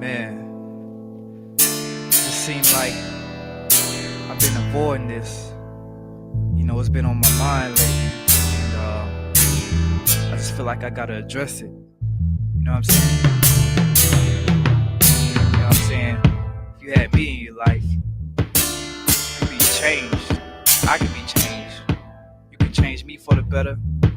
Man, it seemed like I've been avoiding this. It's been on my mind lately, and I just feel like I gotta address it. You know what I'm saying? You know what I'm saying? If you had me in your life, you could be changed. I could be changed. You can change me for the better. I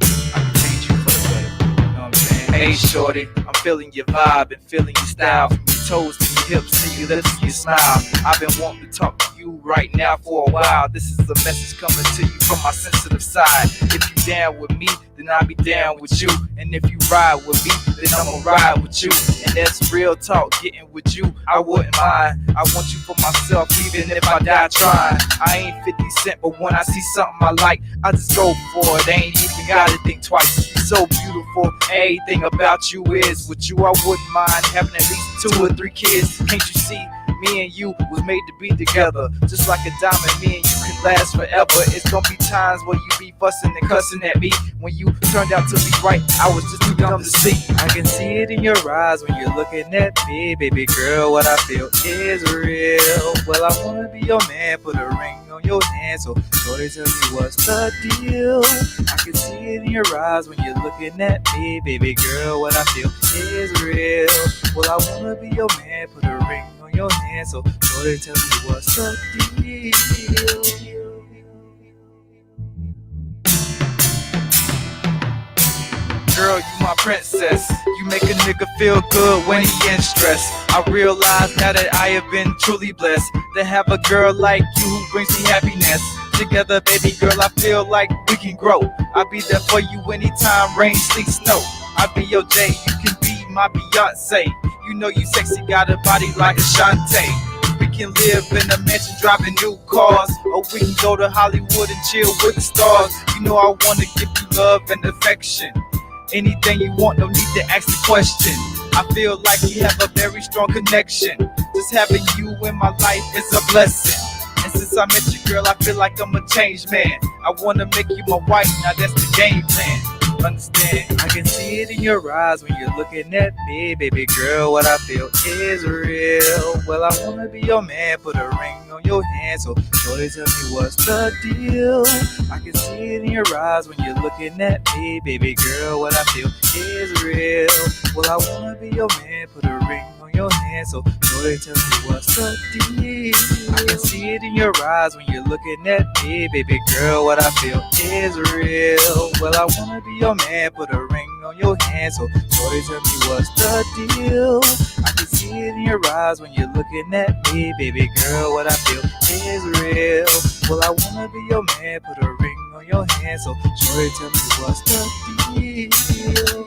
can change you for the better. You know what I'm saying? Hey, shorty, I'm feeling your vibe and feeling your style. From your toes to your hips to your lips to your smile. I've been wanting to talk to you right now for a while. This is a message coming to you from my sensitive side. If you down with me, then I'll be down with you. And if you ride with me, then I'ma ride with you. And that's real talk, getting with you, I wouldn't mind. I want you for myself, even if I die trying. I ain't 50 Cent, but when I see something I like, I just go for it. Ain't even gotta think twice. You're so beautiful, everything about you is. With you, I wouldn't mind having at least 2 or 3 kids. Can't you see? Me and you was made to be together. Just like a diamond, me and you can last forever. It's gonna be times where you be fussing and cussing at me. When you turned out to be right, I was just too dumb to see. I can see it in your eyes when you're looking at me. Baby girl, what I feel is real. Well, I wanna be your man, put a ring on your hand. So shorty, tell me what's the deal. I can see it in your eyes when you're looking at me. Baby girl, what I feel is real. Well, I wanna be your man, put a ring on your hand. So shorty, tell me what's the deal. Girl, you my princess. You make a nigga feel good when he in stress. I realize now that I have been truly blessed to have a girl like you who brings me happiness. Together, baby girl, I feel like we can grow. I'll be there for you anytime, rain, sleet, snow. I'll be your Jay, you can be my Beyonce. You know you sexy, got a body like Ashanti. We can live in a mansion driving new cars, or we can go to Hollywood and chill with the stars. You know I wanna give you love and affection. Anything you want, no need to ask the question. I feel like we have a very strong connection. Just having you in my life is a blessing. And since I met you, girl, I feel like I'm a changed man. I wanna make you my wife, now that's the game plan. Understand? I can see it in your eyes when you're looking at me. Baby girl, what I feel is real. Well, I wanna be your man, put a ring on your hand. So shorty, tell me what's the deal. I can see it in your eyes when you're looking at me. Baby girl, what I feel is real. Well, I wanna be your man, put a ring on your hand. So shorty, tell me what's the deal. I can see it in your eyes when you're looking at me. Baby girl, what I feel is real. Well, I wanna be your man, put a ring on your hand. So shorty, tell me what's the deal. I can see it in your eyes when you're looking at me. Baby girl, what I feel is real. Well, I wanna be your man, put a ring on your hand. So shorty, tell me what's the deal.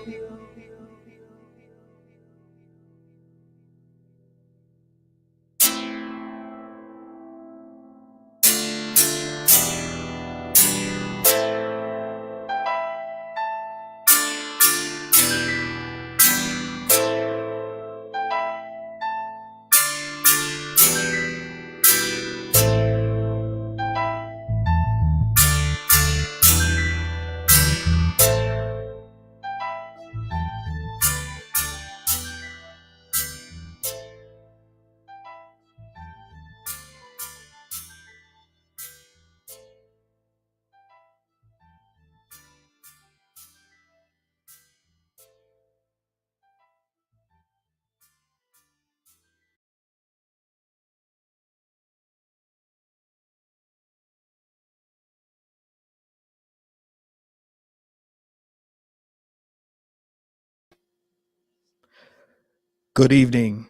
Good evening.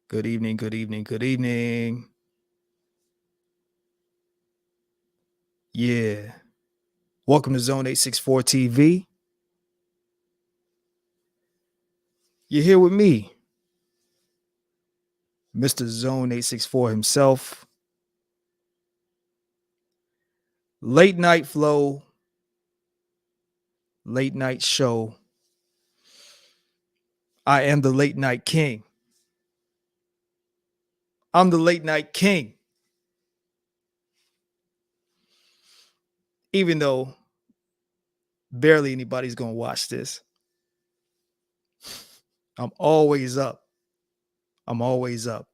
Good evening, good evening, good evening. Yeah. Welcome to Zone 864 TV. You're here with me, Mr. Zone 864 himself. Late night flow, late night show. I am the late night king. I'm the late night king. Even though barely anybody's going to watch this, I'm always up. I'm always up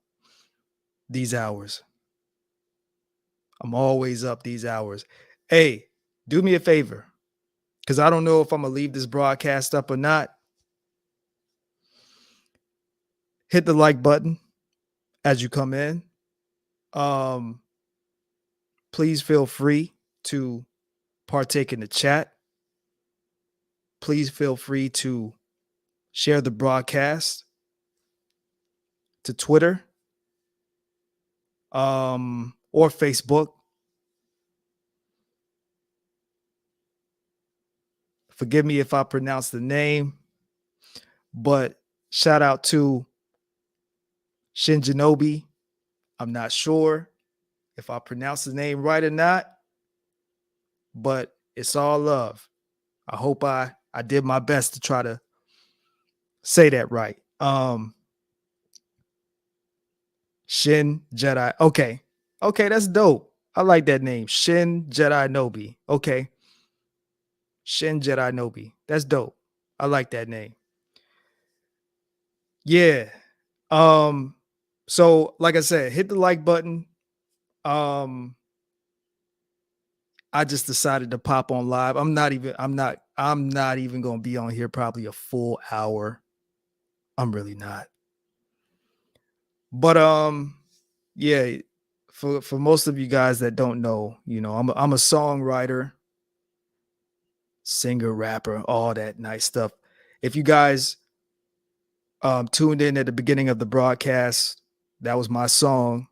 these hours. I'm always up these hours. Hey, do me a favor, because I don't know if I'm going to leave this broadcast up or not. Hit the like button as you come in. Um, please feel free to partake in the chat. Please feel free to share the broadcast to Twitter or Facebook. Forgive me if I pronounce the name, but shout out to Shinjinobi. I'm not sure if I pronounce the name right or not, but it's all love. I hope I did my best to try to say that right. Shin Jedi. Okay. Okay, that's dope. I like that name. Shin Jedi Nobi. Okay. Shin Jedi Nobi. That's dope. I like that name. Yeah. So like I said, hit the like button. I just decided to pop on live. I'm not even gonna be on here probably a full hour. I'm really not. But yeah, for most of you guys that don't know, I'm a songwriter, singer, rapper, all that nice stuff. If you guys tuned in at the beginning of the broadcast, that was my song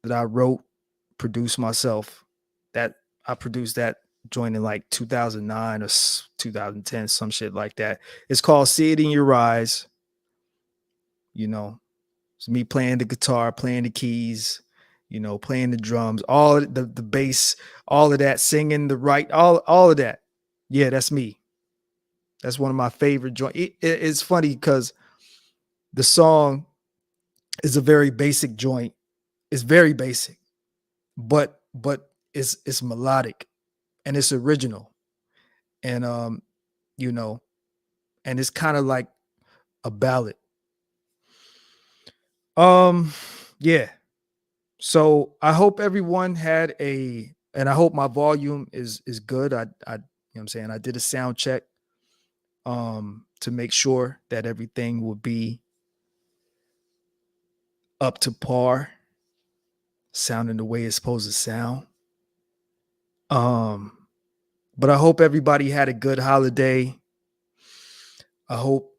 that I wrote, produced myself. That I produced that joint in like 2009 or 2010, some shit like that. It's called "See It in Your Eyes." It's me playing the guitar, playing the keys, playing the drums, all the bass, all of that, singing the right, all of that. Yeah, that's me. That's one of my favorite joints. It's funny because the song is a very basic joint. It's very basic, but it's melodic and it's original. And you know, and it's kind of like a ballad. Yeah. So I hope everyone had and I hope my volume is good. I'm saying, I did a sound check to make sure that everything will be up to par, sounding the way it's supposed to sound. But I hope everybody had a good holiday. I hope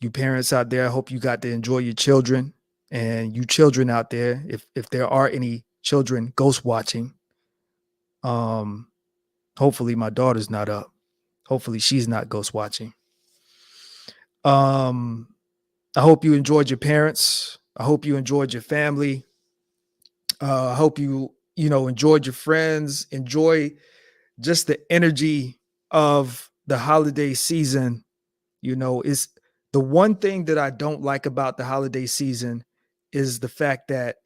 you parents out there, I hope you got to enjoy your children, and you children out there, if there are any children ghost watching. Hopefully my daughter's not up. Hopefully she's not ghost watching. I hope you enjoyed your parents. I hope you enjoyed your family. I hope you enjoyed your friends. Enjoy just the energy of the holiday season. Is the one thing that I don't like about the holiday season is the fact that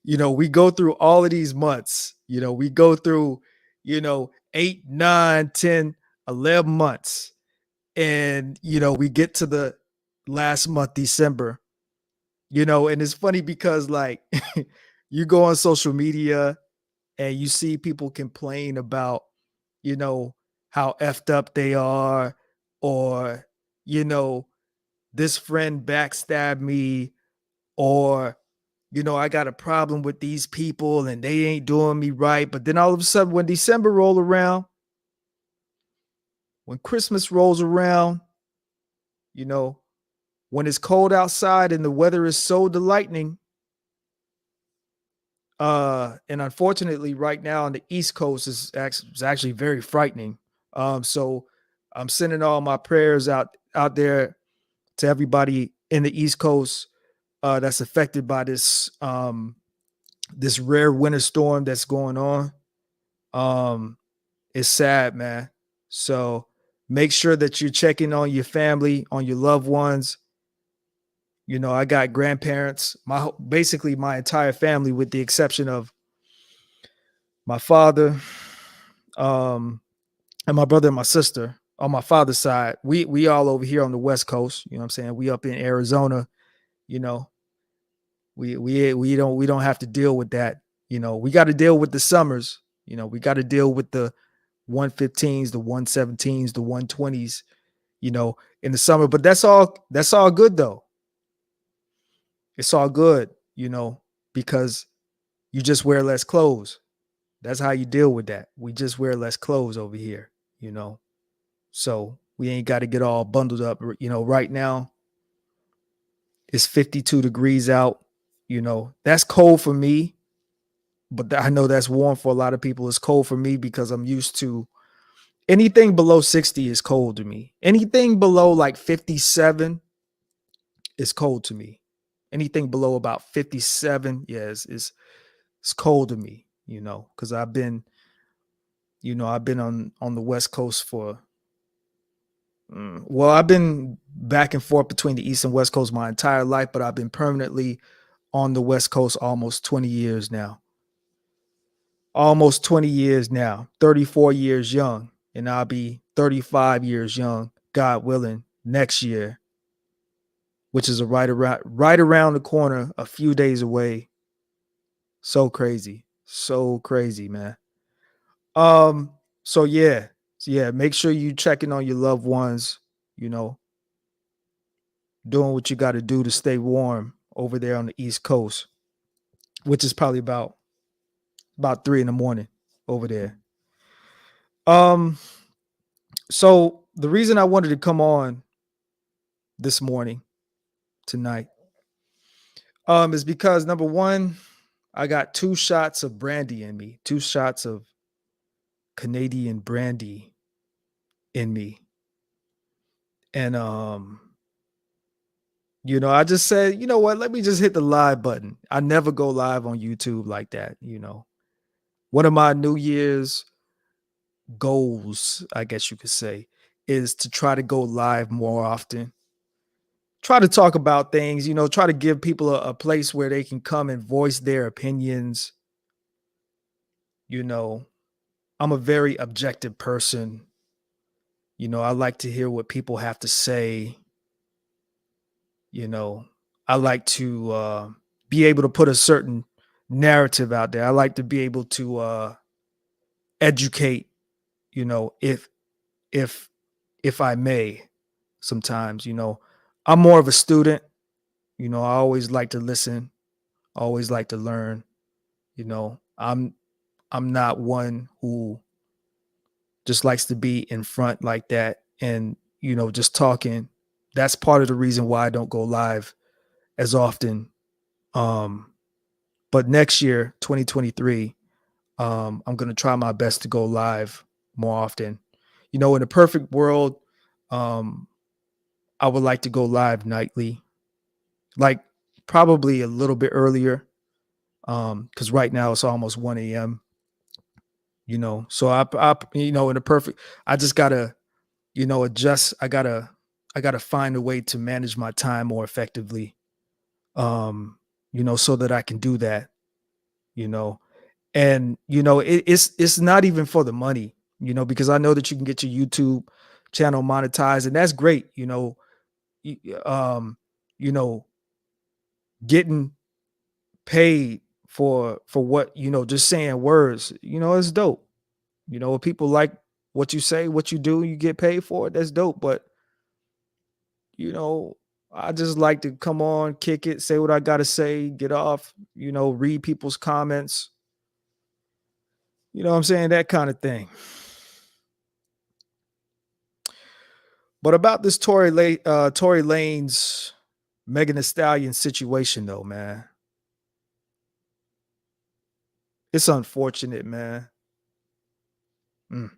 we go through all of these months. We go through 8, 9, 10, 11 months, and we get to the last month, December. And it's funny because, like, you go on social media and you see people complain about how effed up they are, or this friend backstabbed me, or I got a problem with these people and they ain't doing me right. But then all of a sudden, when December roll around, when Christmas rolls around, when it's cold outside and the weather is so delightning, and unfortunately right now on the East Coast is actually very frightening. So I'm sending all my prayers out there to everybody in the East Coast that's affected by this rare winter storm that's going on. It's sad, man. So make sure that you're checking on your family, on your loved ones. I got grandparents, basically my entire family, with the exception of my father, and my brother and my sister on my father's side. We all over here on the West Coast. You know what I'm saying? We up in Arizona, You know, we don't have to deal with that. We got to deal with the summers. We got to deal with the 115s, the 117s, the 120s, in the summer. But that's all good though. It's all good, because you just wear less clothes. That's how you deal with that. We just wear less clothes over here, you know. So we ain't got to get all bundled up. Right now it's 52 degrees out. That's cold for me, but I know that's warm for a lot of people. It's cold for me because I'm used to anything below 60 is cold to me. Anything below like 57 is cold to me. Anything below about 57, yeah, it's cold to me, because I've been on the West Coast for well, I've been back and forth between the East and West Coast my entire life, but I've been permanently on the West Coast almost 20 years now. Almost 20 years now, 34 years young, and I'll be 35 years young, God willing, next year, which is right around the corner, a few days away. So crazy. So crazy, man. Um, so yeah. So yeah, make sure you checking on your loved ones, you know, doing what you got to do to stay warm over there on the East Coast, which is probably about 3 in the morning over there. Um, so the reason I wanted to come on this morning, tonight, is because number one, I got 2 shots of brandy in me, 2 shots of Canadian brandy in me. And I just said, you know what, let me just hit the live button. I never go live on YouTube like that. One of my New Year's goals, I guess you could say, is to try to go live more often. Try to talk about things, try to give people a place where they can come and voice their opinions. You know, I'm a very objective person. I like to hear what people have to say. You know, I like to be able to put a certain narrative out there. I like to be able to educate, if if if I may. Sometimes, I'm more of a student. I always like to listen, always like to learn. I'm not one who just likes to be in front like that and just talking. That's part of the reason why I don't go live as often. Um, but next year, 2023, I'm gonna try my best to go live more often. In a perfect world, um, I would like to go live nightly, like probably a little bit earlier, because right now it's almost 1 a.m. So in a perfect, I just gotta adjust. I gotta find a way to manage my time more effectively, so that I can do that. You know, and it's not even for the money, because I know that you can get your YouTube channel monetized, and that's great. y- um, you know, getting paid for what just saying words, it's dope. If people like what you say, what you do, you get paid for it, that's dope. But you know I just like to come on, kick it, say what I gotta say, get off, read people's comments, what I'm saying, that kind of thing. But about this Tory Lanez Megan Thee Stallion situation though, man, it's unfortunate, man. Mm.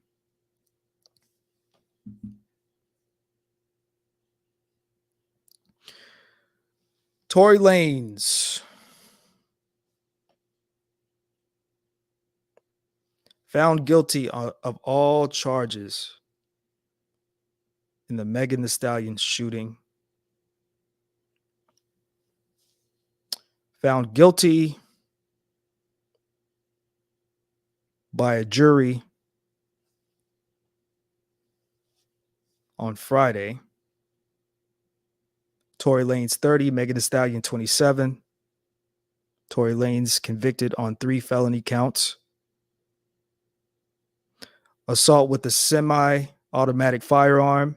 Tory Lanez found guilty of all charges in the Megan Thee Stallion shooting. Found guilty by a jury on Friday. Tory Lanez 30, Megan Thee Stallion 27. Tory Lanez convicted on 3 felony counts. Assault with a semi-automatic firearm.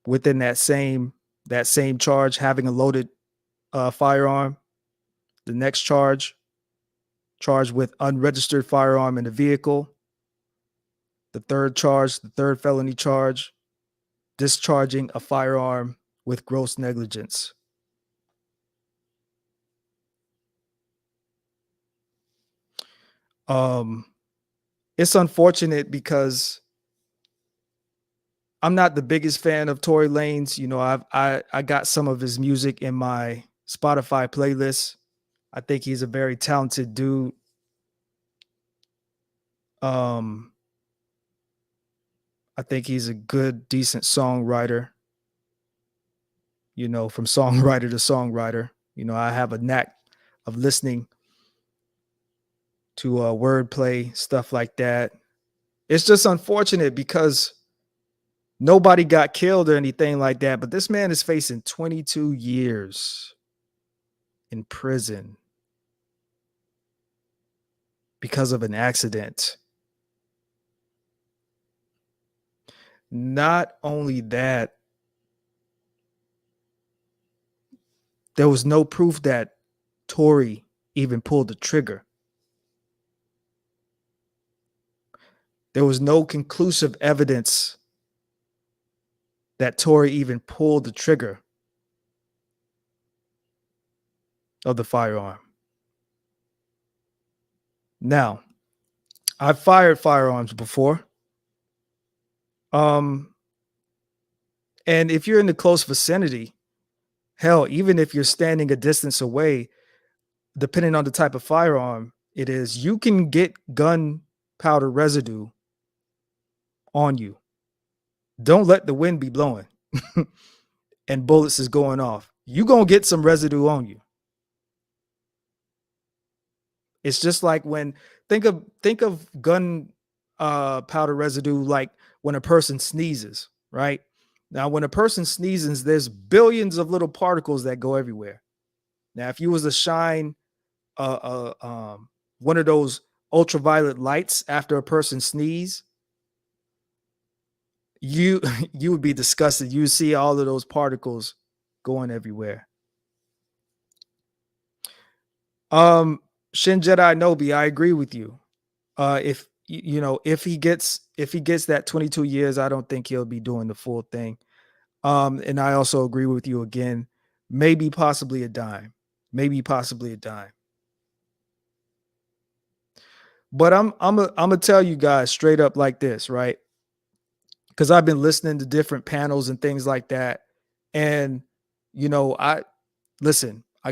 Within that same charge, having a loaded firearm. The next charged with unregistered firearm in the vehicle. The third felony charge, discharging a firearm with gross negligence. It's unfortunate because I'm not the biggest fan of Tory Lanez. I got some of his music in my Spotify playlist. I think he's a very talented dude. I think he's a good, decent songwriter. From songwriter to songwriter. I have a knack of listening to wordplay, stuff like that. It's just unfortunate because nobody got killed or anything like that, but this man is facing 22 years in prison because of an accident. Not only that, there was no proof that Tory even pulled the trigger. There was no conclusive evidence that Tory even pulled the trigger of the firearm. Now, I've fired firearms before. And if you're in the close vicinity, hell, even if you're standing a distance away, depending on the type of firearm it is, you can get gunpowder residue on you. Don't let the wind be blowing and bullets is going off. You're going to get some residue on you. It's just like when think of gun powder residue like when a person sneezes, right? Now, when a person sneezes, there's billions of little particles that go everywhere. Now, if you was to shine one of those ultraviolet lights after a person sneeze, you you would be disgusted. You see all of those particles going everywhere. Shin Jedi Nobi, I agree with you. If he gets that 22 years, I don't think he'll be doing the full thing. And I also agree with you again. Maybe possibly a dime. But I'm gonna tell you guys straight up like this, right? Because I've been listening to different panels and things like that. And I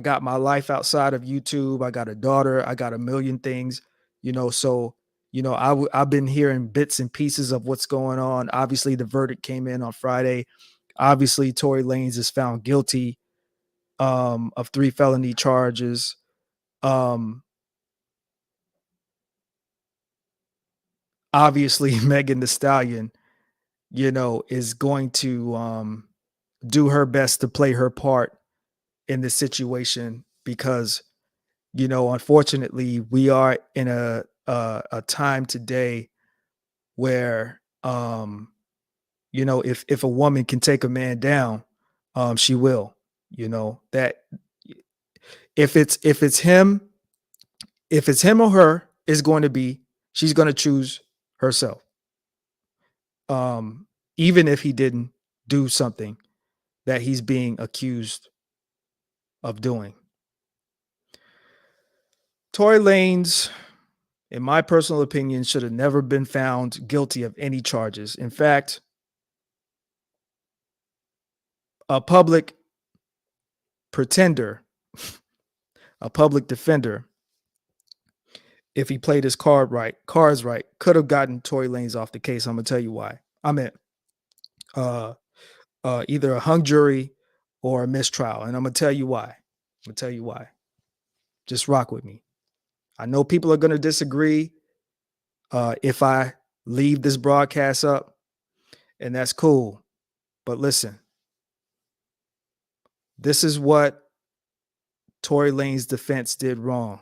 got my life outside of YouTube. I got a daughter. I got a million things, so I've been hearing bits and pieces of what's going on. Obviously, the verdict came in on Friday. Obviously, Tory Lanez is found guilty of 3 felony charges. Obviously, Megan Thee Stallion, is going to do her best to play her part in this situation because, unfortunately, we are in a time today where, if a woman can take a man down, she will. That if it's him or her, she's going to choose herself. Even if he didn't do something that he's being accused of doing. Tory Lanez, in my personal opinion, should have never been found guilty of any charges. In fact, a public pretender, a public defender, if he played his cards right, could have gotten Tory Lanez off the case. I'm gonna tell you why. I meant either a hung jury or a mistrial, and I'm gonna tell you why. Just rock with me. I know people are gonna disagree if I leave this broadcast up, and that's cool. But listen, This is what Tory Lane's defense did wrong.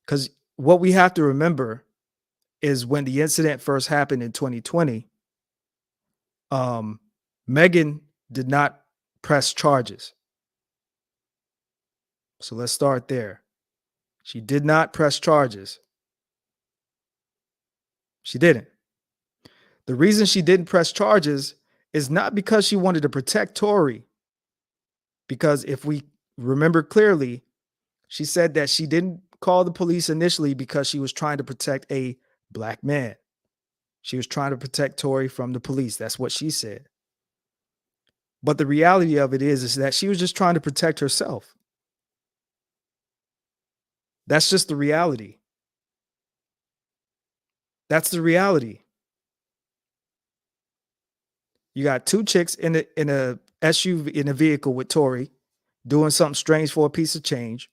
Because what we have to remember is when the incident first happened in 2020, um, Megan did not press charges. So let's start there. She did not press charges. She didn't. The reason she didn't press charges is not because she wanted to protect Tory, because if we remember clearly, she said that she didn't call the police initially because she was trying to protect a black man. She was trying to protect Tory from the police. That's what she said. But the reality of it is that she was just trying to protect herself. That's just the reality. That's the reality. You got two chicks in a SUV in a vehicle with Tory doing something strange for a piece of change.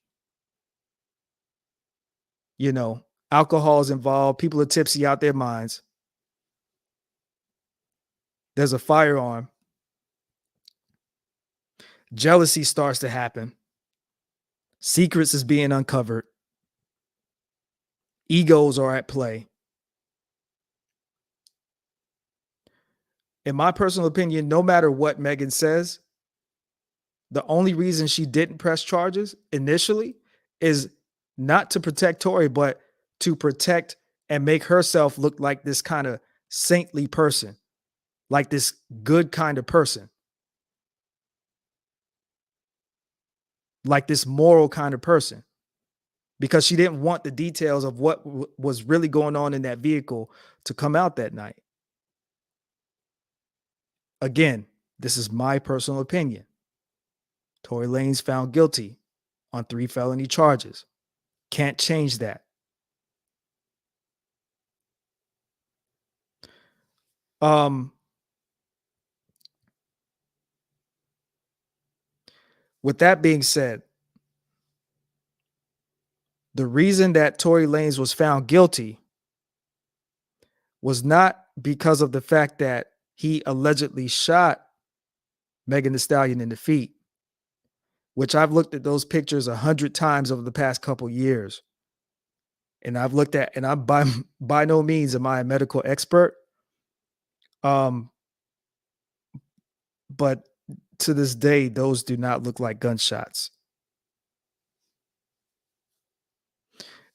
You know, alcohol is involved. People are tipsy out their minds. There's a firearm. Jealousy starts to happen. Secrets is being uncovered. Egos are at play. In my personal opinion, no matter what Megan says, the only reason she didn't press charges initially is not to protect Tory, but to protect and make herself look like this kind of saintly person, like this good kind of person, like this moral kind of person, because she didn't want the details of what was really going on in that vehicle to come out that night. Again, this is my personal opinion. Tory Lanez found guilty on 3 felony charges. Can't change that. With that being said, the reason that Tory Lanez was found guilty was not because of the fact that he allegedly shot Megan Thee Stallion in the feet, which I've looked at those pictures 100 times over the past couple years. And I've looked at, and I'm by no means am I a medical expert. But to this day, those do not look like gunshots.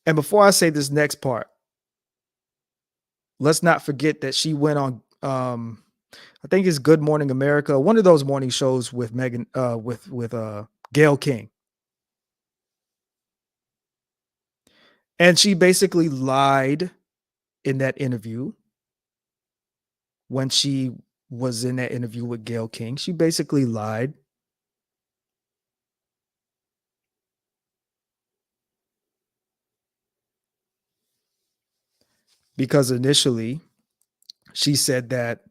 And before I say this next part, let's not forget that she went on I think it's Good Morning America, one of those morning shows with Megan with Gayle King. And she basically lied in that interview. When she was in that interview with Gayle King, she basically lied. Because initially she said that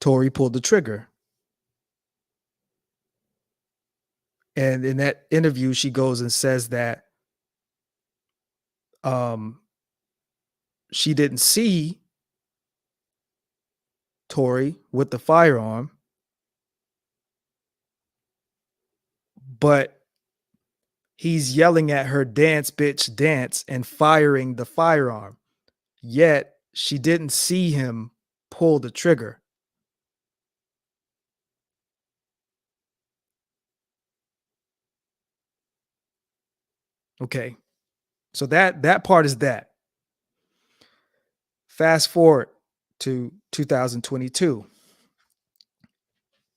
Tory pulled the trigger. And in that interview, she goes and says that she didn't see Tory with the firearm, but he's yelling at her, "Dance, bitch, dance," and firing the firearm. Yet she didn't see him pull the trigger. Okay. So that part is that. Fast forward to 2022.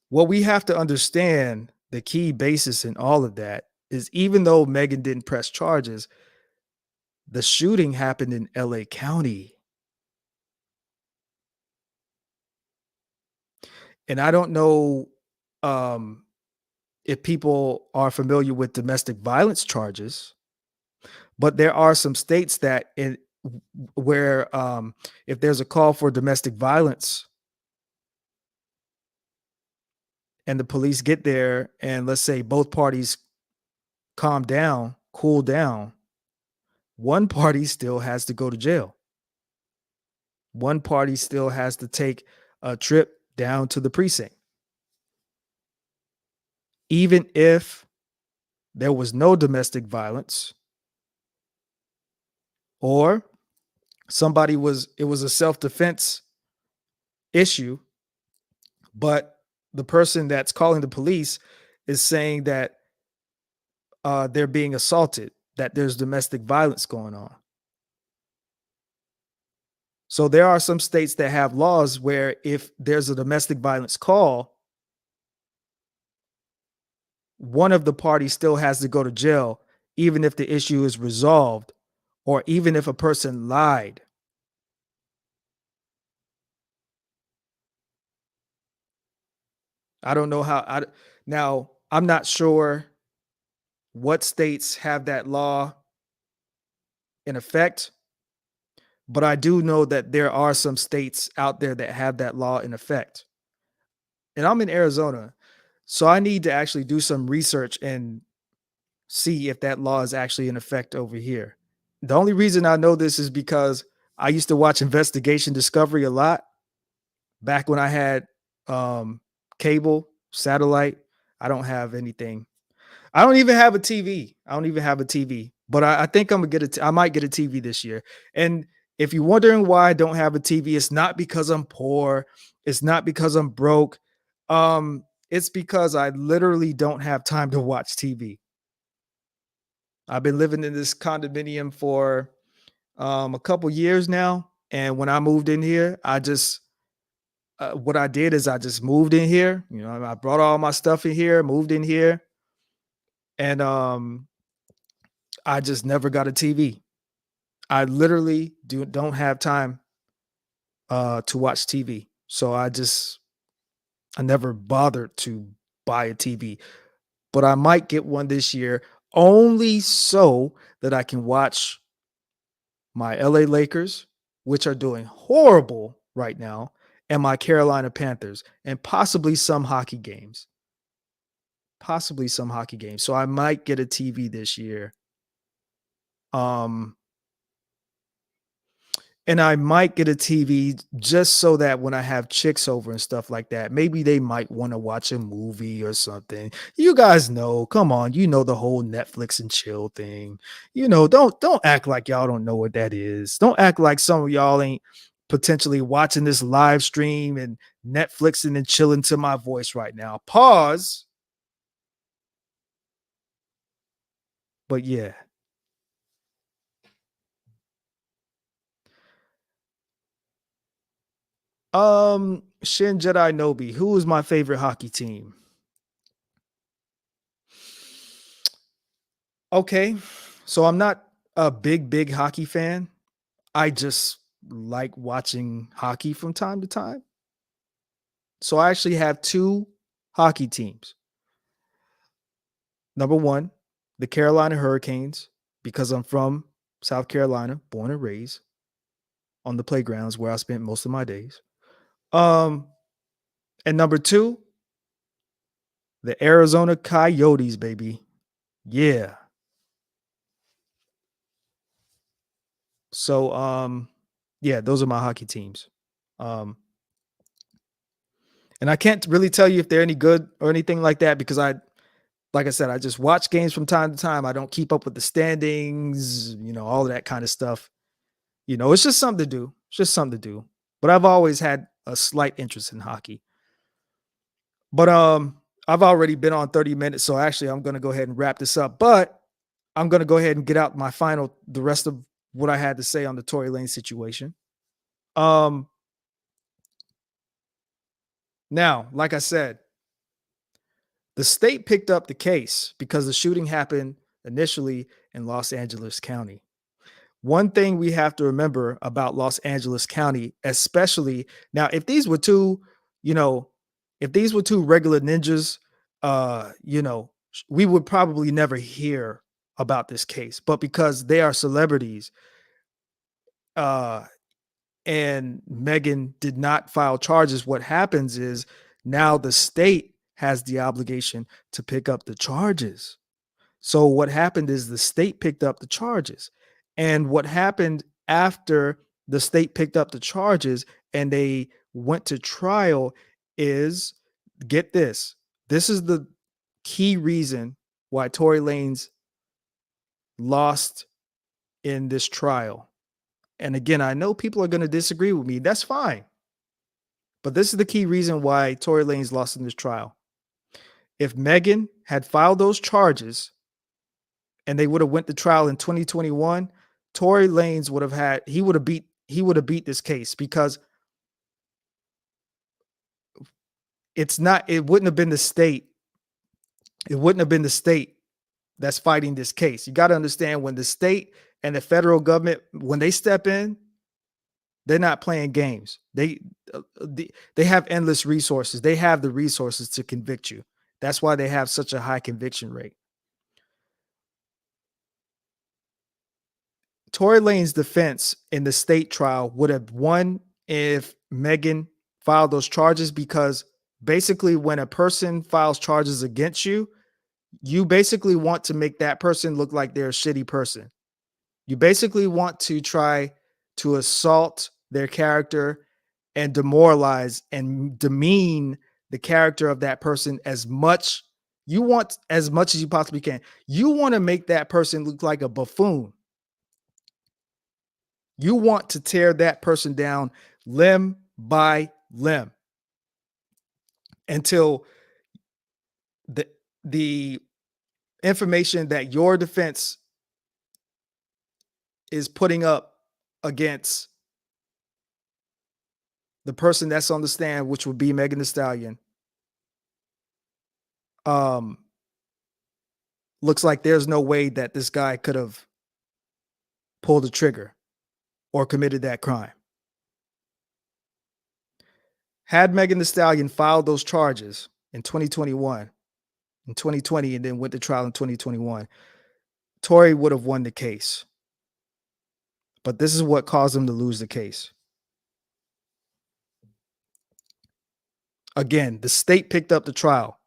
What we have to understand, the key basis in all of that is, even though Megan didn't press charges, the shooting happened in LA County. And I don't know if people are familiar with domestic violence charges, but there are some states that where if there's a call for domestic violence and the police get there and let's say both parties calm down, cool down, one party still has to go to jail. One party still has to take a trip down to the precinct. even if there was no domestic violence, or it was a self-defense issue, but the person that's calling the police is saying that they're being assaulted, that there's domestic violence going on. So there are some states that have laws where if there's a domestic violence call, one of the parties still has to go to jail, even if the issue is resolved or even if a person lied. I don't know how. Now, I'm not sure what states have that law in effect, but I do know that there are some states out there that have that law in effect. And I'm in Arizona, so I need to actually do some research and see if that law is actually in effect over here. The only reason I know this is because I used to watch Investigation Discovery a lot back when I had um, cable, satellite. I don't have anything. I don't even have a TV. I don't even have a TV. But I think I'm gonna get I might get a TV this year. And if you're wondering why I don't have a TV, it's not because I'm poor. It's not because I'm broke. It's because I literally don't have time to watch TV. I've been living in this condominium for a couple years now, and when I moved in here, I just what I did is I just moved in here. You know, I brought all my stuff in here, moved in here, and I just never got a TV. I literally don't have time to watch TV, so I never bothered to buy a TV. But I might get one this year, only so that I can watch my LA Lakers, which are doing horrible right now, and my Carolina Panthers, and possibly some hockey games. Possibly some hockey games. So I might get a TV this year. Um, and I might get a TV just so that when I have chicks over and stuff like that, maybe they might want to watch a movie or something. You guys know, come on, you know the whole Netflix and chill thing. You know, don't act like y'all don't know what that is. Don't act like some of y'all ain't potentially watching this live stream and Netflixing and chilling to my voice right now. Pause. But yeah. Shin Jedi Nobi, who is my favorite hockey team? Okay. So I'm not a big hockey fan. I just like watching hockey from time to time. So I actually have two hockey teams. Number one, the Carolina Hurricanes, because I'm from South Carolina, born and raised on the playgrounds where I spent most of my days. Um, and number two, the Arizona Coyotes, baby. Yeah. So yeah, those are my hockey teams. Um and I can't really tell you if they're any good or anything like that because like I said, I just watch games from time to time. I don't keep up with the standings, you know, all of that kind of stuff. You know, it's just something to do. It's just something to do. But I've always had a slight interest in hockey. But I've already been on 30 minutes, so actually I'm going to go ahead and wrap this up. But I'm going to go ahead and get out the rest of what I had to say on the Tory Lanez situation. Um Now, like I said, the state picked up the case because the shooting happened initially in Los Angeles County. One thing we have to remember about Los Angeles County, especially now, if these were two, you know, if these were two regular ninjas, we would probably never hear about this case. But because they are celebrities, uh, and Megan did not file charges, what happens is now the state has the obligation to pick up the charges. So what happened is the state picked up the charges. And what happened after the state picked up the charges and they went to trial is, get this. This is key reason why Tory Lanez lost in this trial. And again, I know people are going to disagree with me. That's fine. But this is the key reason why Tory Lanez lost in this trial. If Megan had filed those charges and they would have went to trial in 2021, Tory Lanez would have had he would have beat this case, because it wouldn't have been the state. It wouldn't have been the state that's fighting this case. You got to understand, when the state and the federal government, when they step in, they're not playing games. They have endless resources. They have the resources to convict you. That's why they have such a high conviction rate. Tory Lanez's defense in the state trial would have won if Megan filed those charges, because basically when a person files charges against you, you basically want to make that person look like they're a shitty person. You basically want to try to assault their character and demoralize and demean the character of that person as much. You want as much as you possibly can. You want to make that person look like a buffoon. You want to tear that person down limb by limb until the information that your defense is putting up against the person that's on the stand, which would be Megan Thee Stallion, looks like there's no way that this guy could have pulled the trigger or committed that crime. Had Megan Thee Stallion filed those charges in 2021, in 2020, and then went to trial in 2021, Tory would have won the case. But this is what caused him to lose the case. Again, the state picked up the trial.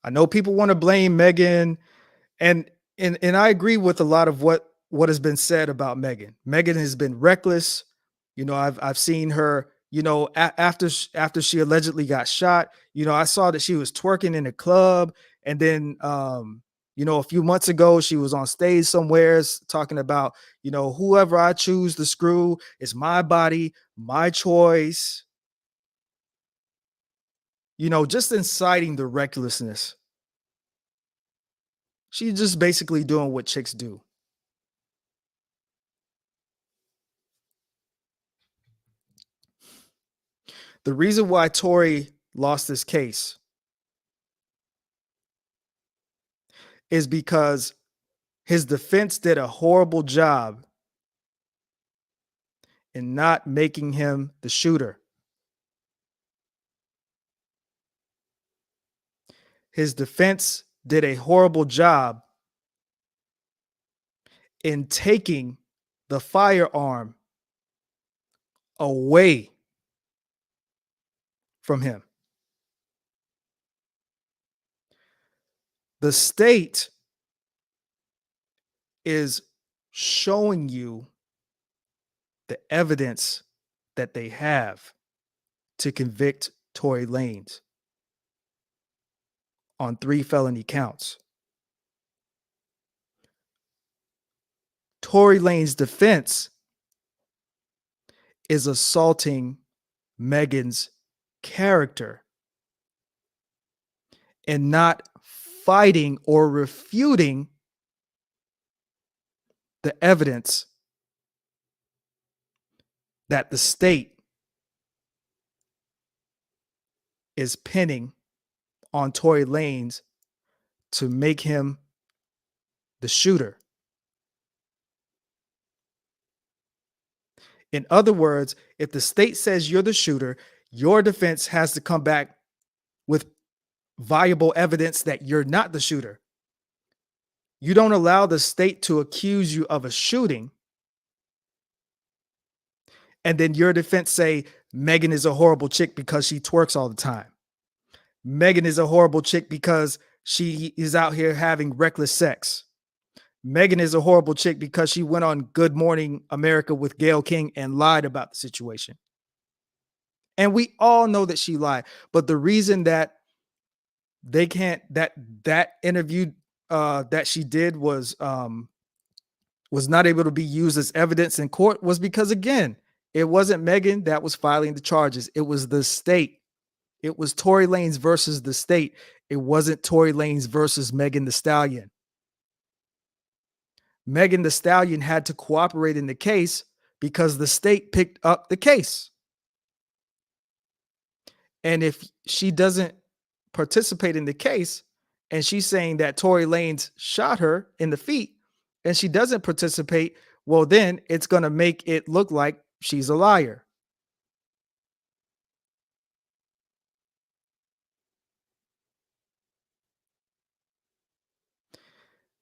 I know people want to blame Megan, and I agree with a lot of what has been said about Megan. Megan has been reckless. You know, I've seen her, you know, after she allegedly got shot, you know, I saw that she was twerking in a club, and then you know, a few months ago, she was on stage somewhere talking about, you know, whoever I choose to screw, it's my body, my choice. You know, just inciting the recklessness. She's just basically doing what chicks do. The reason why Tory lost this case is because his defense did a horrible job in not making him the shooter. His defense did a horrible job in taking the firearm away from him. The state is showing you the evidence that they have to convict Tory Lanez on 3 felony counts. Tory Lanez's defense is assaulting Megan's character and not fighting or refuting the evidence that the state is pinning on Tory Lanez to make him the shooter. In other words, if the state says you're the shooter, your defense has to come back with viable evidence that you're not the shooter. You don't allow the state to accuse you of a shooting, and then your defense say Megan is a horrible chick because she twerks all the time. Megan is a horrible chick because she is out here having reckless sex. Megan is a horrible chick because she went on Good Morning America with Gayle King and lied about the situation. And we all know that she lied. But the reason that They can't that interview that she did was not able to be used as evidence in court was because again, it wasn't Megan that was filing the charges. It was the state. It was Tory Lanez versus the state. It wasn't Tory Lanez versus Megan the Stallion. Megan the Stallion had to cooperate in the case because the state picked up the case. And if she doesn't participate in the case and she's saying that Tory Lanez shot her in the feet and she doesn't participate, well, then it's going to make it look like she's a liar.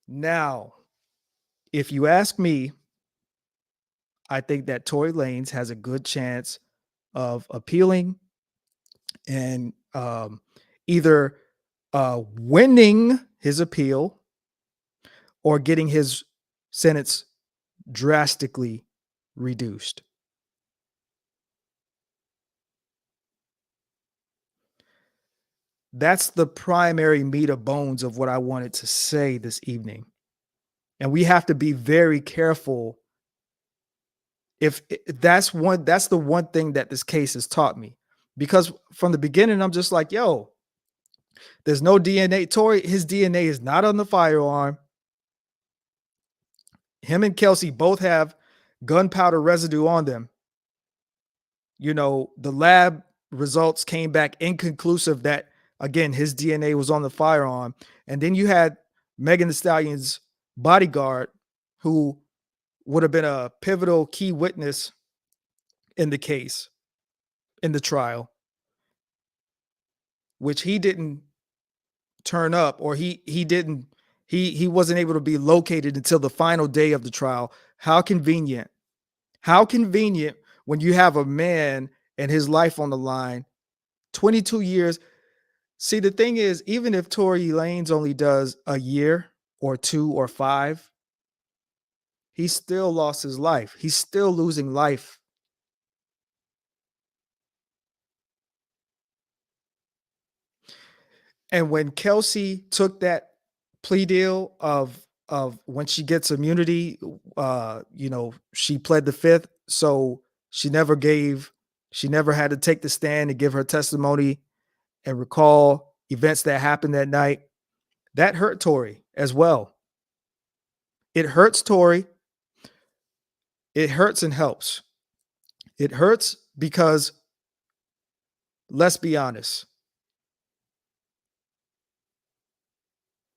Now, if you ask me, I think that Tory Lanez has a good chance of appealing and either winning his appeal or getting his sentence drastically reduced. That's the primary meat of bones of what I wanted to say this evening. And we have to be very careful. If that's the one thing that this case has taught me. Because from the beginning, I'm just like, yo, there's no DNA. Tory, his DNA is not on the firearm. Him and Kelsey both have gunpowder residue on them. You know, the lab results came back inconclusive that, again, his DNA was on the firearm. And then you had Megan Thee Stallion's bodyguard, who would have been a pivotal key witness in the case, in the trial, which he didn't turn up, or he wasn't able to be located until the final day of the trial. How convenient. How convenient when you have a man and his life on the line, 22 years. See, the thing is, even if Tory Lanez only does a year or 2 or 5, he still lost his life. He's still losing life. And when Kelsey took that plea deal of when she gets immunity, she pled the fifth, so she never had to take the stand and give her testimony and recall events that happened that night. That hurt Tory as well. It hurts Tory. It hurts and helps. It hurts because, let's be honest,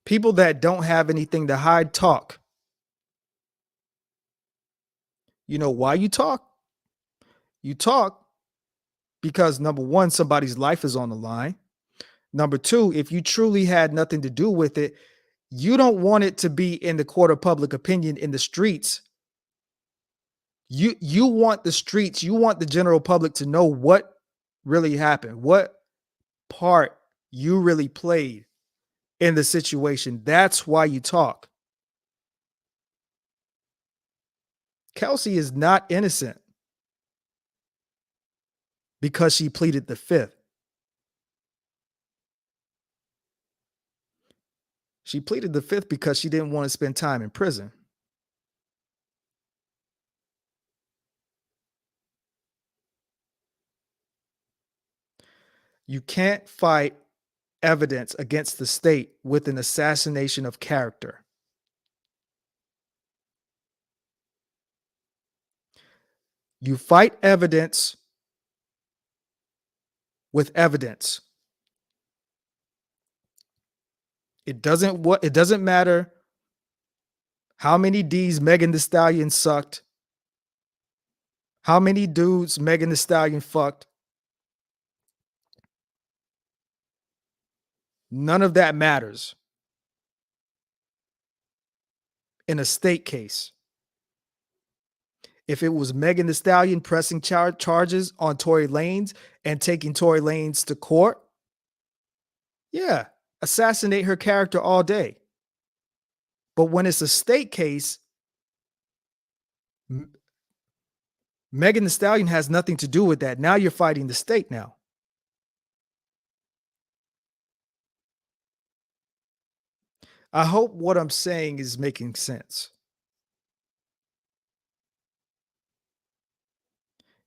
people that don't have anything to hide talk. You know why you talk? You talk because, number one, somebody's life is on the line. Number two, if you truly had nothing to do with it, you don't want it to be in the court of public opinion in the streets. You want the streets, you want the general public to know what really happened, what part you really played in the situation. That's why you talk. Kelsey is not innocent because she pleaded the fifth. She pleaded the fifth because she didn't want to spend time in prison. You can't fight evidence against the state with an assassination of character. You fight evidence with evidence. It doesn't matter how many D's Megan Thee Stallion sucked, how many dudes Megan Thee Stallion fucked. None of that matters in a state case. If it was Megan Thee Stallion pressing charges on Tory Lanez and taking Tory Lanez to court, yeah, assassinate her character all day. But when it's a state case, Megan Thee Stallion has nothing to do with that. Now you're fighting the state now. I hope what I'm saying is making sense.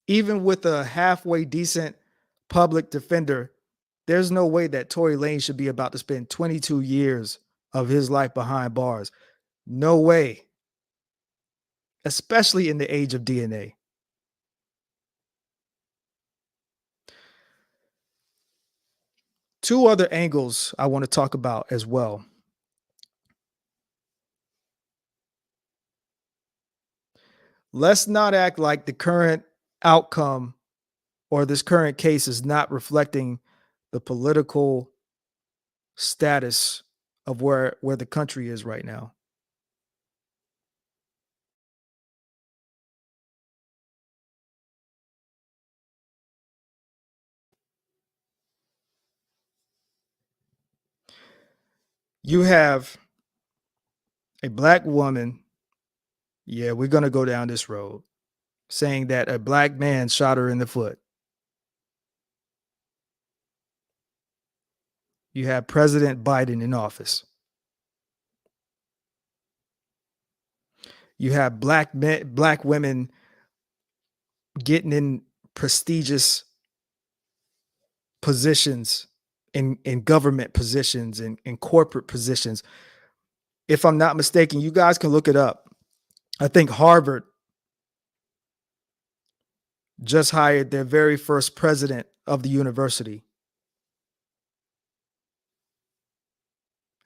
Even with a halfway decent public defender, there's no way that Tory Lanez should be about to spend 22 years of his life behind bars. No way, especially in the age of DNA. Two other angles I want to talk about as well. Let's not act like the current outcome or this current case is not reflecting the political status of where the country is right now. You have a black woman, yeah, we're going to go down this road, saying that a black man shot her in the foot. You have President Biden in office. You have black men, black women getting in prestigious positions in government positions and in corporate positions. If I'm not mistaken, you guys can look it up. I think Harvard just hired their very first president of the university.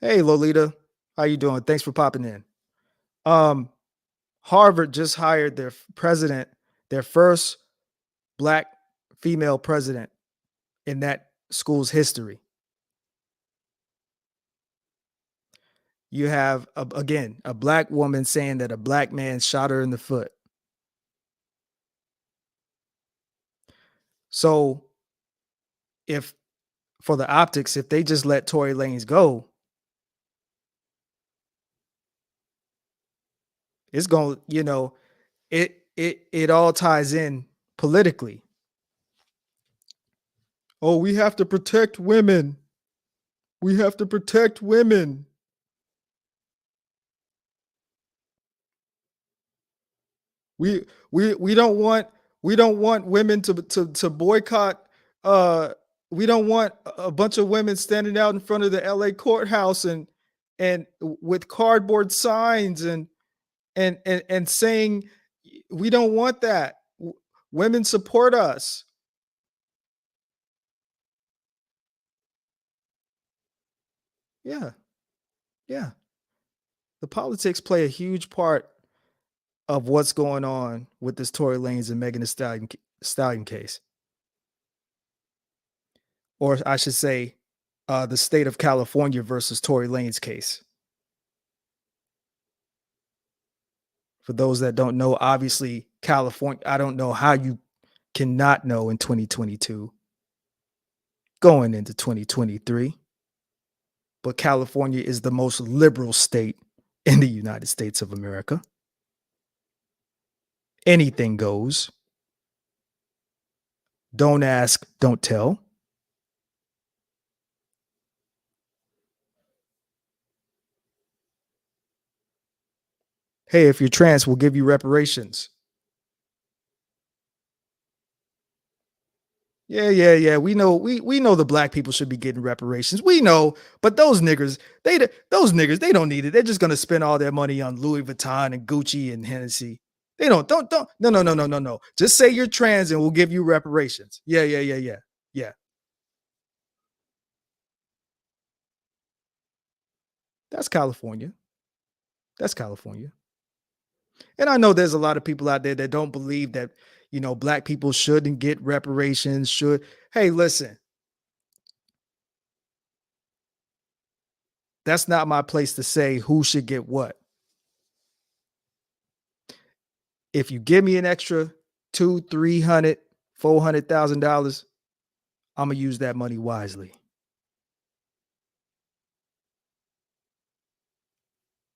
Hey Lolita, how you doing? Thanks for popping in. Um, Harvard just hired their president, their first black female president in that school's history. You have again a black woman saying that a black man shot her in the foot. So if for the optics, if they just let Tory Lanez go, it's going to, it all ties in politically. Oh, we have to protect women. We have to protect women. We don't want women to boycott. We don't want a bunch of women standing out in front of the LA courthouse and with cardboard signs and saying we don't want that. Women support us. Yeah, yeah. The politics play a huge part of what's going on with this Tory Lanez and Megan Thee Stallion case, or I should say, the state of California versus Tory Lanez case. For those that don't know, obviously California. I don't know how you cannot know in 2022, going into 2023, but California is the most liberal state in the United States of America. Anything goes. Don't ask, don't tell. Hey, if you're trans, we'll give you reparations. Yeah, yeah, yeah. We know the black people should be getting reparations. We know, but those niggers, they don't need it. They're just gonna spend all their money on Louis Vuitton and Gucci and Hennessy. They don't no. Just say you're trans and we'll give you reparations. Yeah, yeah, yeah, yeah. Yeah. That's California. That's California. And I know there's a lot of people out there that don't believe that, black people shouldn't get reparations, should. Hey, listen, that's not my place to say who should get what. If you give me an extra two, 300, $400,000, I'm gonna use that money wisely.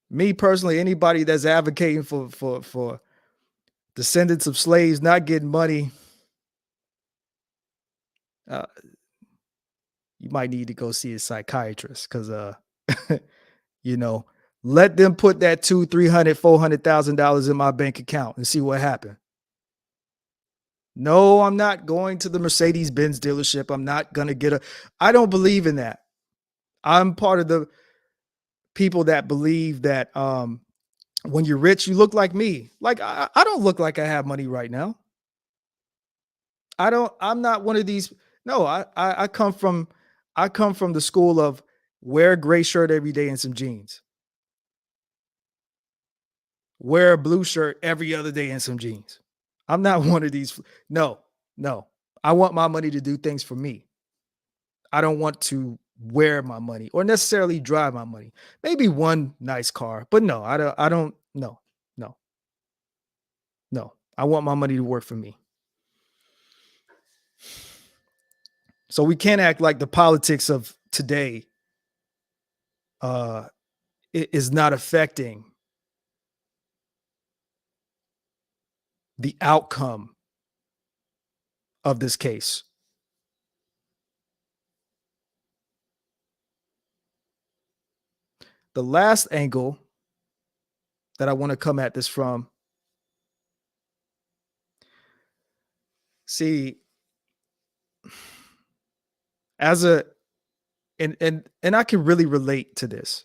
Me personally, anybody that's advocating for descendants of slaves not getting money, uh, you might need to go see a psychiatrist because You know, let them put that two, 300, $400,000 in my bank account and see what happened. No, I'm not going to the Mercedes Benz dealership. I'm not going to get a, I don't believe in that. I'm part of the people that believe that when you're rich, you look like me. Like I don't look like I have money right now. I'm not one of these. No, I come from the school of wear a gray shirt every day and some jeans. Wear a blue shirt every other day and some jeans. I'm not one of these. No, no. I want my money to do things for me. I don't want to wear my money or necessarily drive my money. Maybe one nice car, but no, I don't no. No. No. I want my money to work for me. So we can't act like the politics of today uh is not affecting the outcome of this case. The last angle that I want to come at this from, see, as a and I can really relate to this.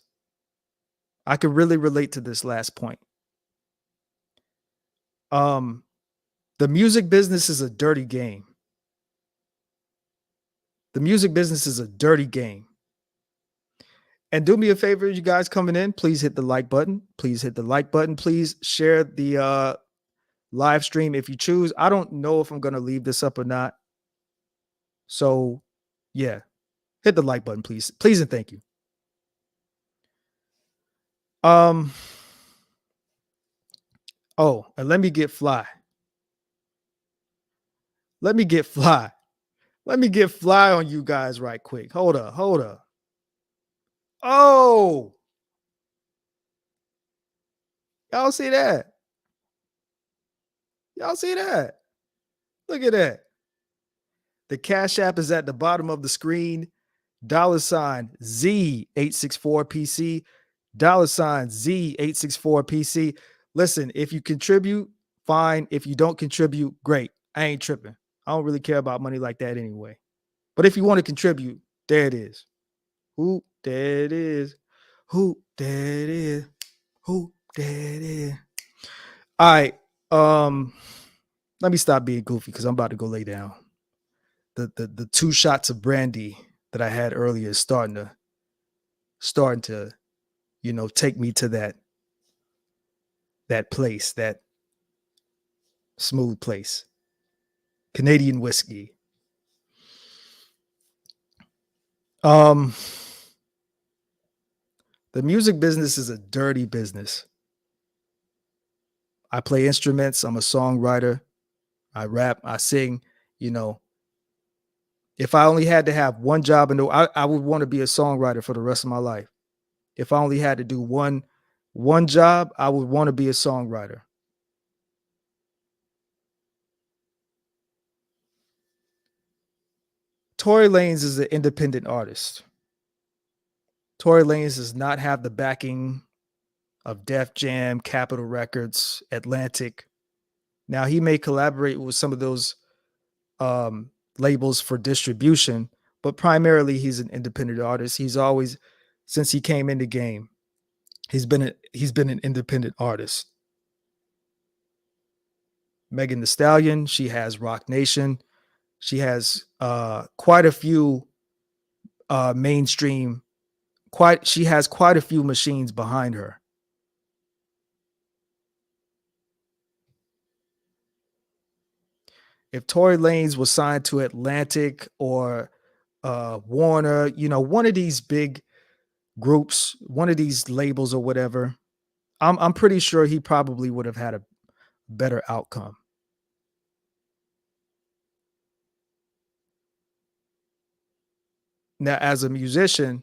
I can really relate to this last point. Um, the music business is a dirty game. The music business is a dirty game. And do me a favor, you guys coming in, please hit the like button. Please hit the like button. Please share the live stream if you choose. I don't know if I'm going to leave this up or not. So, yeah, hit the like button, please. Please and thank you. Um, oh, and let me get fly. Let me get fly. Let me get fly on you guys right quick. Hold up, hold up. Oh, y'all see that? Y'all see that? Look at that. The Cash App is at the bottom of the screen. $ Z864PC. $Z864PC. Listen, if you contribute, fine. If you don't contribute, great. I ain't tripping. I don't really care about money like that anyway. But if you want to contribute, there it is. Who there it is. Who there it is. Who there it is. All right. Let me stop being goofy because I'm about to go lay down. The 2 shots of brandy that I had earlier is starting to, take me to that place, that smooth place. Canadian whiskey. The music business is a dirty business. I play instruments. I'm a songwriter. I rap. I sing. If I only had to have one job, I would want to be a songwriter for the rest of my life. If I only had to do one job, I would want to be a songwriter. Tory Lanez is an independent artist. Tory Lanez does not have the backing of Def Jam, Capitol Records, Atlantic. Now he may collaborate with some of those labels for distribution, but primarily he's an independent artist. He's always, since he came in the game, he's been an independent artist. Megan Thee Stallion, she has Rock Nation. She has quite a few mainstream. She has quite a few machines behind her. If Tory Lanez was signed to Atlantic or Warner, one of these big groups, one of these labels or whatever, I'm pretty sure he probably would have had a better outcome. Now, as a musician,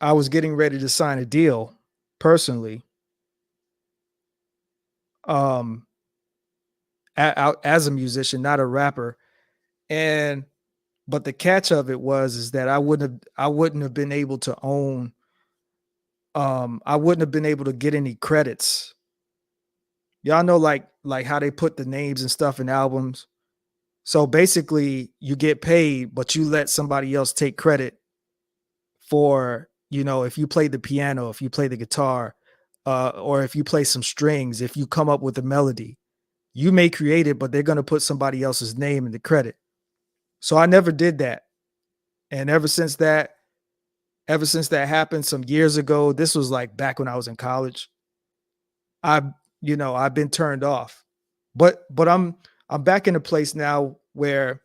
I was getting ready to sign a deal personally. As a musician, not a rapper. And But the catch of it was is that I wouldn't have been able to own I wouldn't have been able to get any credits. Y'all know like how they put the names and stuff in albums. So basically you get paid, but you let somebody else take credit for, if you play the piano, if you play the guitar, or if you play some strings, if you come up with a melody, you may create it, but they're going to put somebody else's name in the credit. So I never did that. And ever since that happened some years ago, this was like back when I was in college, I, I've been turned off. But I'm back in a place now where,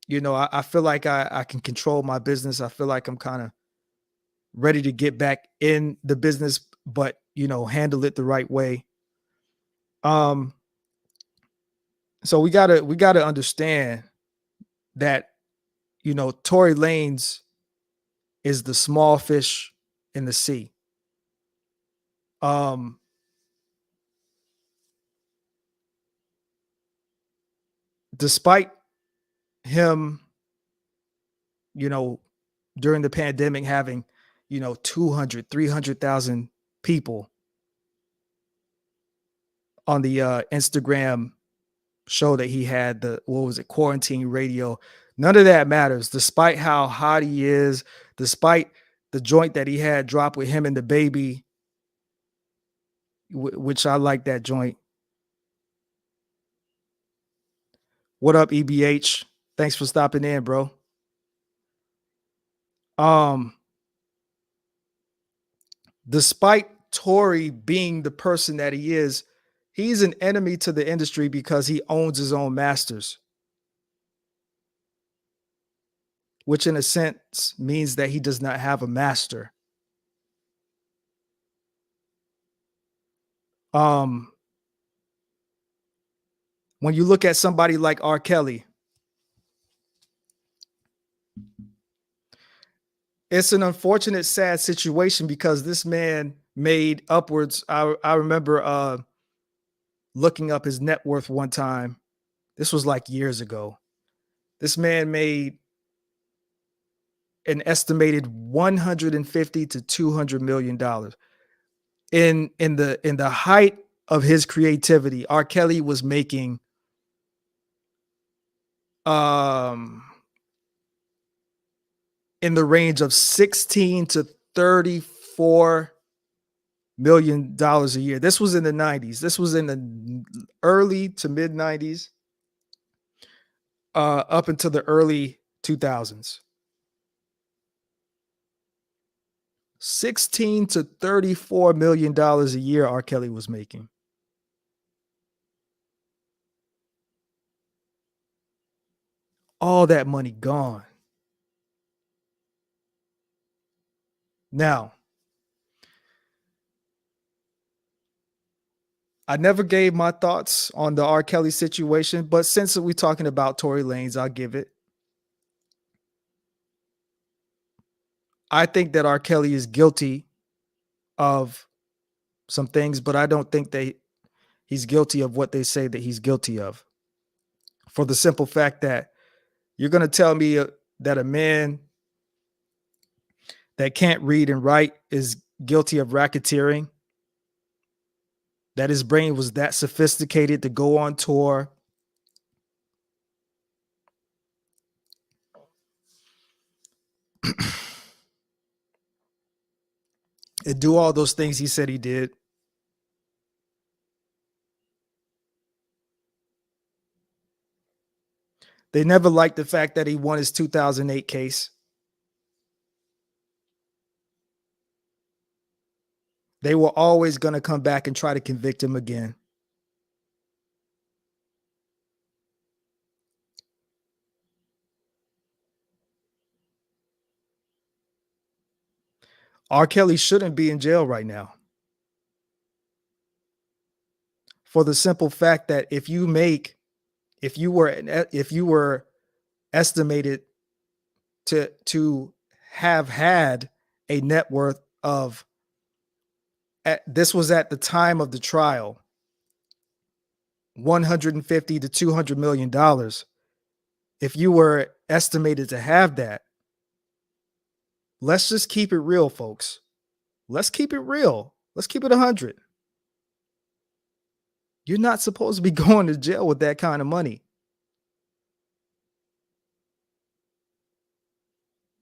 I feel like I can control my business. I feel like I'm kind of ready to get back in the business, but handle it the right way. Um, so we gotta understand that Tory Lanez is the small fish in the sea. Um, Despite him, you know, during the pandemic having, 200, 300,000 people on the Instagram show that he had, the what was it, quarantine radio. None of that matters, despite how hot he is, despite the joint that he had dropped with him and the baby, which I like that joint. What up, EBH? Thanks for stopping in, bro. Um, Despite Tory being the person that he is, he's an enemy to the industry because he owns his own masters, which in a sense means that he does not have a master. Um, when you look at somebody like R. Kelly, it's an unfortunate, sad situation because this man made upwards. I remember looking up his net worth one time. This was like years ago. This man made an estimated 150 to 200 million dollars. In the height of his creativity, R. Kelly was making um in the range of 16 to 34 million dollars a year. This was in the 90s. This was in the early to mid 90s, up until the early 2000s. 16 to 34 million dollars a year R. Kelly was making. All that money gone. Now, I never gave my thoughts on the R. Kelly situation, but since we're talking about Tory Lanez, I'll give it. I think that R. Kelly is guilty of some things, but I don't think that he's guilty of what they say that he's guilty of. For the simple fact that you're going to tell me that a man that can't read and write is guilty of racketeering, that his brain was that sophisticated to go on tour and do all those things he said he did. They never liked the fact that he won his 2008 case. They were always going to come back and try to convict him again. R. Kelly shouldn't be in jail right now, for the simple fact that if you were estimated to have had a net worth of, this was at the time of the trial, 150 to 200 million dollars, if you were estimated to have that, let's just keep it real, folks. Let's keep it real. Let's keep it 100. You're not supposed to be going to jail with that kind of money.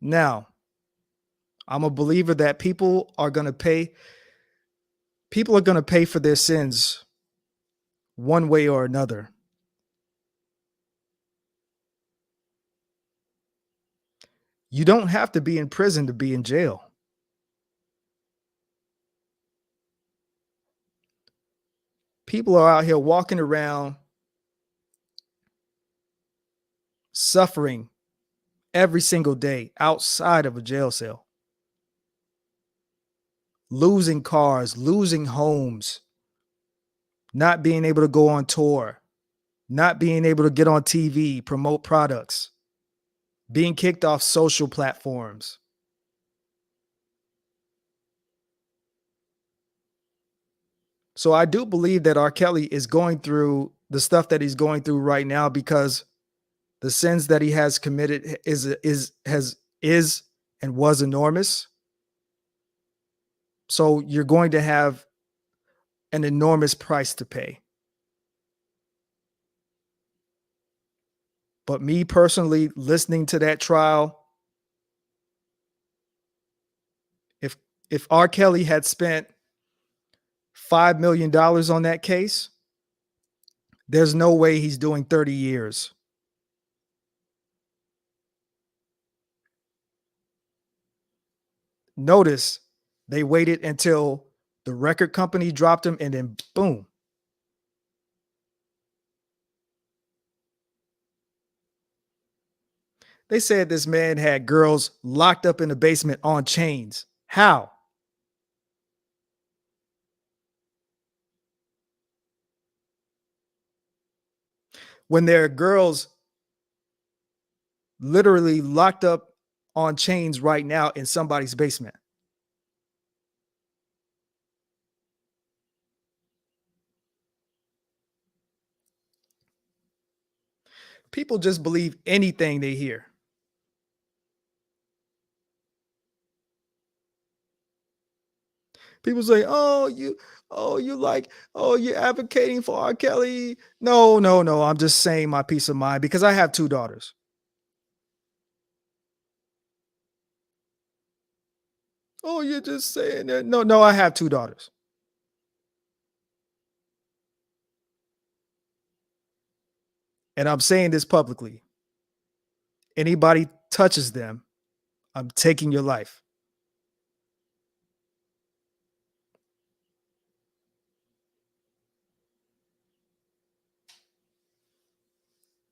Now, I'm a believer that people are going to pay. People are going to pay for their sins one way or another. You don't have to be in prison to be in jail. People are out here walking around suffering every single day outside of a jail cell, losing cars, losing homes, not being able to go on tour, not being able to get on TV, promote products, being kicked off social platforms. So I do believe that R. Kelly is going through the stuff that he's going through right now because the sins that he has committed is and was enormous. So you're going to have an enormous price to pay. But me personally, listening to that trial, if if R. Kelly had spent $5 million on that case, there's no way he's doing 30 years. Notice they waited until the record company dropped him and then boom. They said this man had girls locked up in the basement on chains. How? When there are girls literally locked up on chains right now in somebody's basement. People just believe anything they hear. People say, oh, you're advocating for R. Kelly." No, no, no. I'm just saying my peace of mind because I have two daughters. Oh, you're just saying that. No, no, I have two daughters. And I'm saying this publicly. Anybody touches them, I'm taking your life.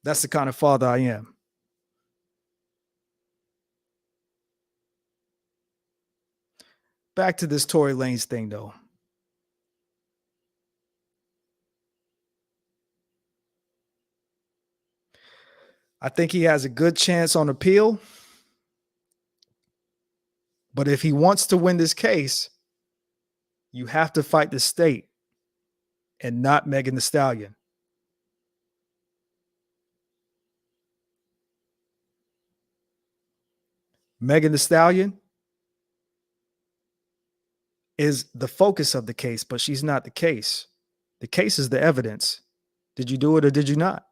That's the kind of father I am. Back to this Tory Lanez thing, though. I think he has a good chance on appeal. But if he wants to win this case, you have to fight the state and not Megan Thee Stallion. Megan Thee Stallion is the focus of the case, but she's not the case. The case is the evidence. Did you do it or did you not?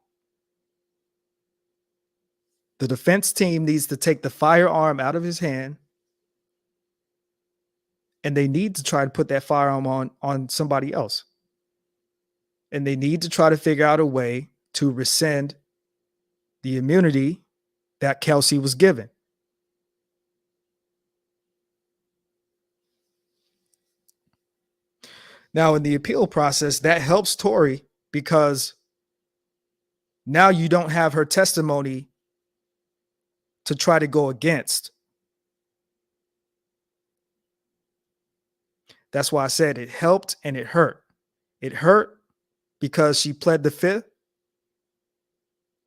The defense team needs to take the firearm out of his hand, and they need to try to put that firearm on somebody else. And they need to try to figure out a way to rescind the immunity that Kelsey was given. Now, in the appeal process, that helps Tory because now you don't have her testimony to try to go against. That's why I said it helped and it hurt. It hurt because she pled the fifth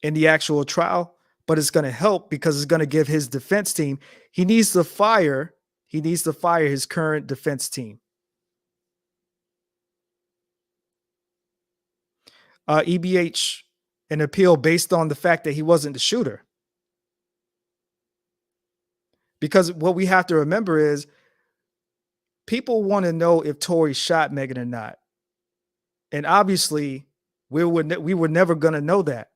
in the actual trial, but it's going to help because it's going to give his defense team. He needs to fire his current defense team. EBH an appeal based on the fact that he wasn't the shooter. Because what we have to remember is people want to know if Tory shot Megan or not. And obviously, we were never going to know that.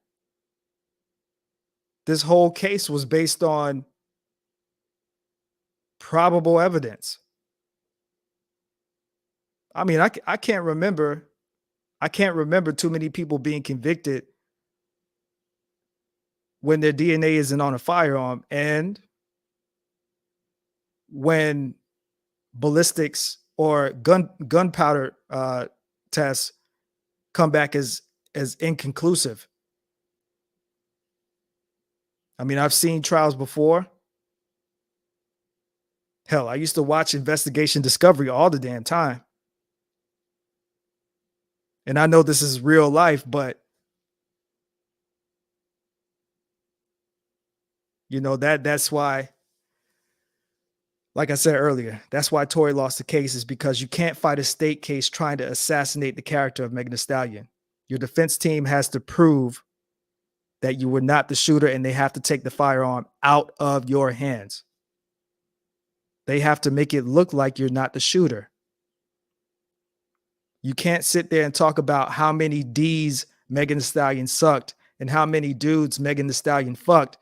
This whole case was based on probable evidence. I mean, I can't remember. I can't remember too many people being convicted when their DNA isn't on a firearm, and when ballistics or gunpowder tests come back as inconclusive. I mean, I've seen trials before. Hell, I used to watch Investigation Discovery all the damn time. And I know this is real life, but that's why, like I said earlier, that's why Tory lost the case, is because you can't fight a state case trying to assassinate the character of Megan Thee Stallion. Your defense team has to prove that you were not the shooter, and they have to take the firearm out of your hands. They have to make it look like you're not the shooter. You can't sit there and talk about how many D's Megan Thee Stallion sucked and how many dudes Megan Thee Stallion fucked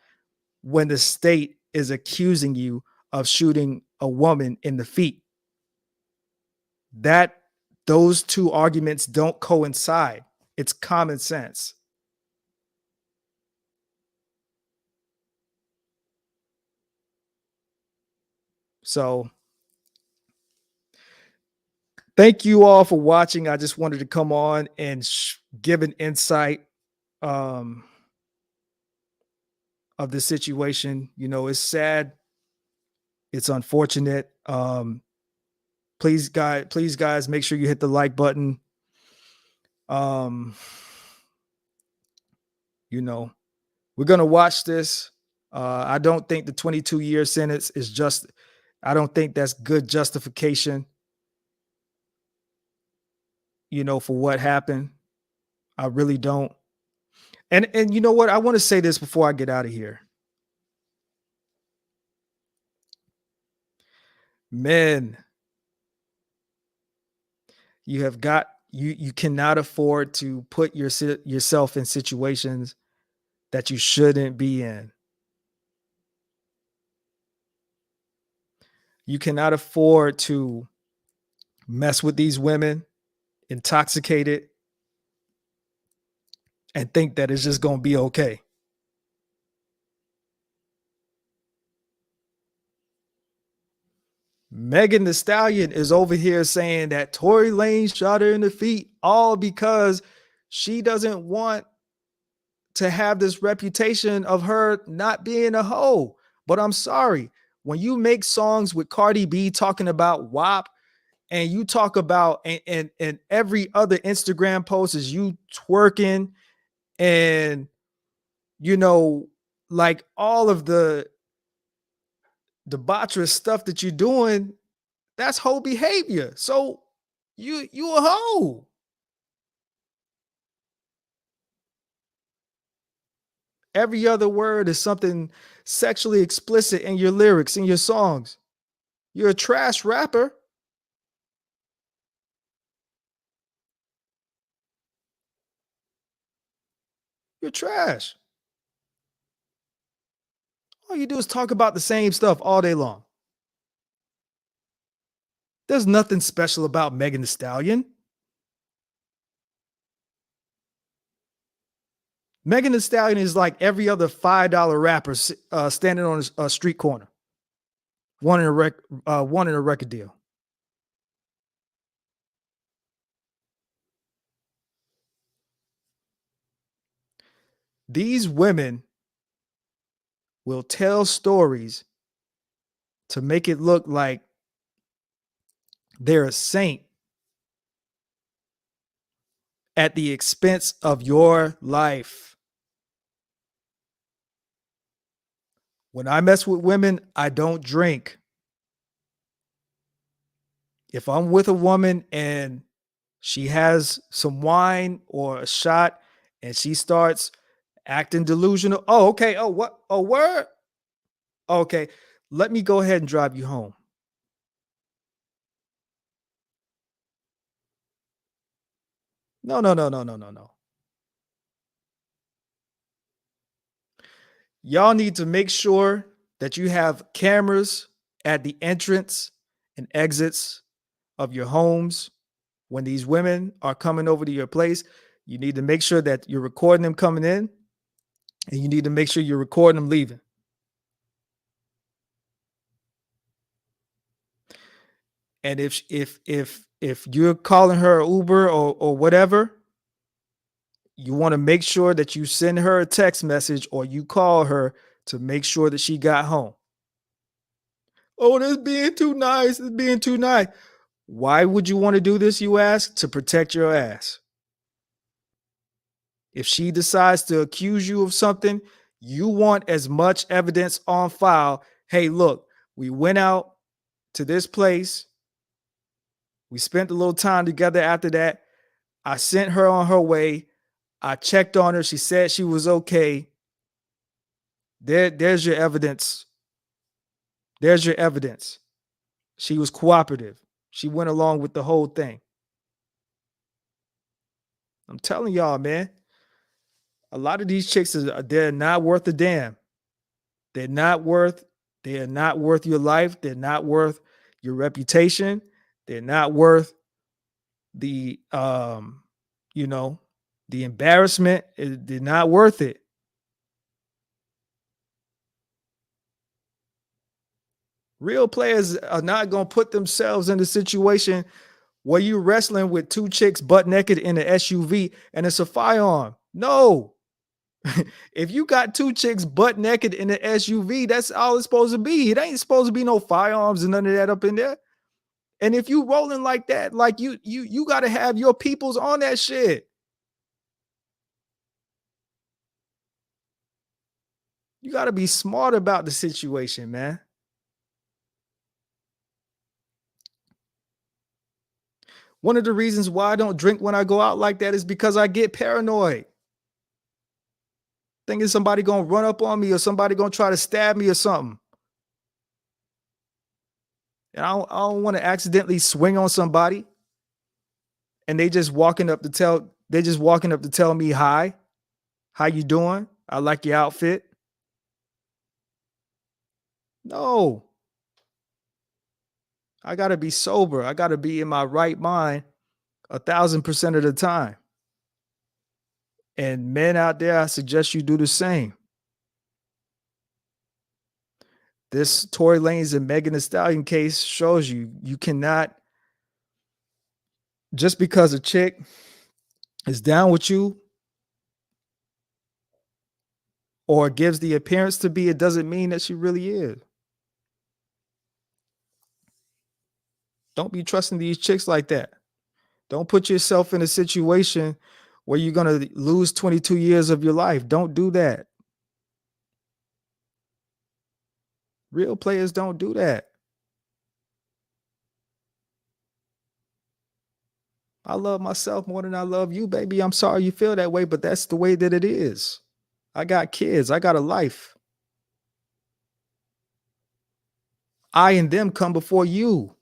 when the state is accusing you of shooting a woman in the feet. Those two arguments don't coincide. It's common sense. So thank you all for watching. I just wanted to come on and give an insight of the situation. It's sad. It's unfortunate. Please guys, make sure you hit the like button. We're going to watch this. I don't think the 22-year sentence is just, I don't think that's good justification, for what happened. I really don't. And you know what? I want to say this before I get out of here. Men, you cannot afford to put yourself in situations that you shouldn't be in. You cannot afford to mess with these women, intoxicated, and think that it's just going to be okay. Megan Thee Stallion is over here saying that Tory Lanez shot her in the feet, all because she doesn't want to have this reputation of her not being a hoe. But I'm sorry, when you make songs with Cardi B talking about WAP, and you talk about and every other Instagram post is you twerking, and like all of the debaucherous stuff that you're doing, that's hoe behavior. So you a hoe. Every other word is something sexually explicit in your lyrics, in your songs. You're a trash rapper. You're trash. All you do is talk about the same stuff all day long. There's nothing special about Megan Thee Stallion. Megan Thee Stallion is like every other $5 rapper standing on a street corner, wanting a record deal. These women will tell stories to make it look like they're a saint at the expense of your life. When I mess with women, I don't drink. If I'm with a woman and she has some wine or a shot and she starts acting delusional. Oh, okay. Oh, what? Oh, word? Okay. Let me go ahead and drive you home. No, no, no, no, no, no, no. Y'all need to make sure that you have cameras at the entrance and exits of your homes. When these women are coming over to your place, you need to make sure that you're recording them coming in, and you need to make sure you're recording them leaving. And if you're calling her Uber or whatever, you want to make sure that you send her a text message or you call her to make sure that she got home. Oh, that's being too nice. It's being too nice. Why would you want to do this, you ask? To protect your ass. If she decides to accuse you of something, you want as much evidence on file. Hey, look, we went out to this place. We spent a little time together after that. I sent her on her way. I checked on her. She said she was okay. There's your evidence. There's your evidence. She was cooperative. She went along with the whole thing. I'm telling y'all, man, a lot of these chicks they're not worth a damn. They're not worth they're not worth your life. They're not worth your reputation. They're not worth the you know, the embarrassment. They're not worth it. Real players are not going to put themselves in a situation where you're wrestling with two chicks butt naked in an SUV and it's a firearm. No. If you got two chicks butt naked in an SUV, that's all it's supposed to be. It ain't supposed to be no firearms and none of that up in there. And if you rolling like that, like you got to have your peoples on that shit. You got to be smart about the situation, man. One of the reasons why I don't drink when I go out like that is because I get paranoid. Thinking somebody gonna run up on me or somebody gonna try to stab me or something. And I don't want to accidentally swing on somebody and they just walking up to tell me hi. How you doing? I like your outfit. No, I gotta be sober. I gotta be in my right mind 1,000% of the time. And men out there, I suggest you do the same. This Tory Lanez and Megan Thee Stallion case shows you cannot, just because a chick is down with you or gives the appearance to be, it doesn't mean that she really is. Don't be trusting these chicks like that. Don't put yourself in a situation where you're going to lose 22 years of your life. Don't do that. Real players don't do that. I love myself more than I love you, baby. I'm sorry you feel that way, but that's the way that it is. I got kids. I got a life. I and them come before you.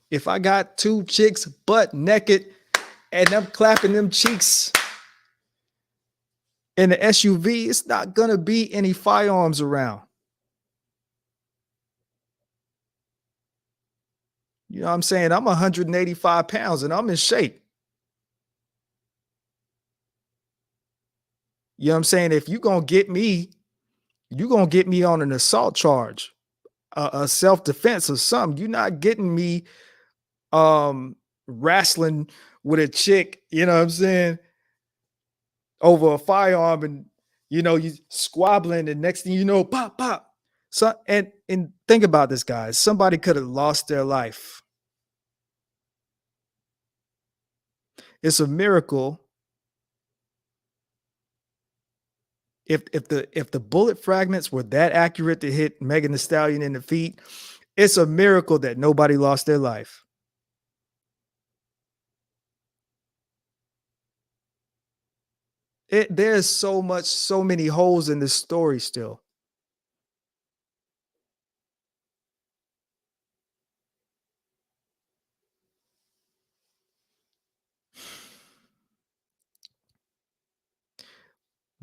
If I got two chicks butt naked and I'm clapping them cheeks in the SUV, it's not going to be any firearms around. You know what I'm saying? I'm 185 pounds and I'm in shape. You know what I'm saying? If you're going to get me, you're going to get me on an assault charge, a self-defense or something. You're not getting me wrestling with a chick, you know what I'm saying, over a firearm and you squabbling and next thing you know, pop, pop. So and think about this, guys. Somebody could have lost their life. It's a miracle if the bullet fragments were that accurate to hit Megan Thee Stallion in the feet. It's a miracle that nobody lost their life. There's so many holes in this story still.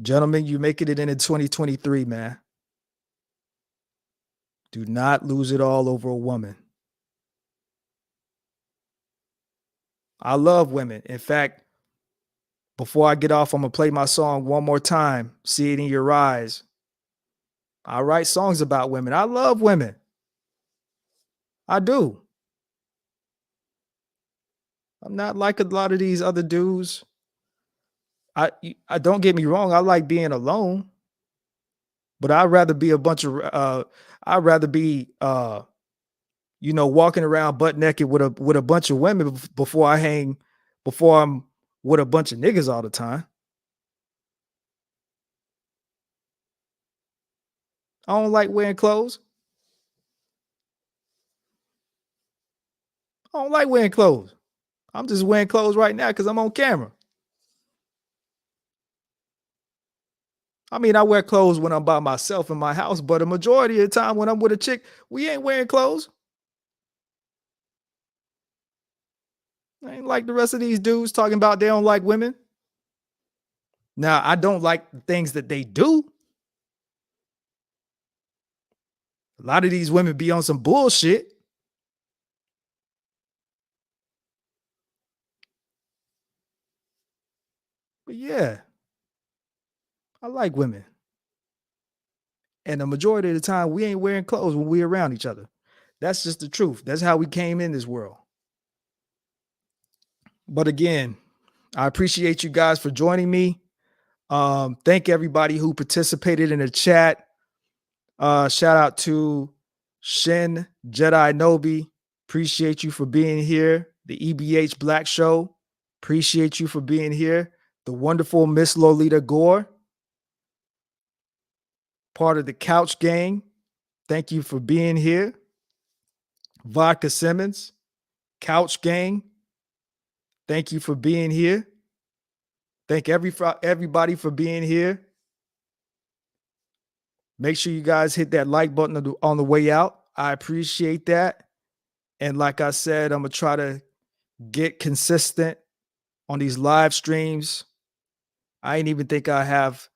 Gentlemen, you making it into 2023, man. Do not lose it all over a woman. I love women. In fact, before I get off, I'm gonna play my song one more time. See it in your eyes. I write songs about women. I love women. I do. I'm not like a lot of these other dudes. I don't get me wrong. I like being alone, but I'd rather be I'd rather be walking around butt naked with a bunch of women before I'm with a bunch of niggas all the time. I don't like wearing clothes. I don't like wearing clothes. I'm just wearing clothes right now because I'm on camera. I mean, I wear clothes when I'm by myself in my house, but a majority of the time when I'm with a chick, we ain't wearing clothes. I ain't like the rest of these dudes talking about they don't like women. Now, I don't like the things that they do. A lot of these women be on some bullshit. But yeah, I like women. And the majority of the time, we ain't wearing clothes when we're around each other. That's just the truth. That's how we came in this world. But again, I appreciate you guys for joining me. Thank everybody who participated in the chat. Shout out to Shin Jedi Nobi. Appreciate you for being here. The EBH Black Show. Appreciate you for being here. The wonderful Miss Lolita Gore, part of the Couch Gang. Thank you for being here. Vodka Simmons, Couch Gang. Thank you for being here. Thank everybody for being here. Make sure you guys hit that like button on the way out. I appreciate that. And like I said, I'm going to try to get consistent on these live streams. I ain't even think I have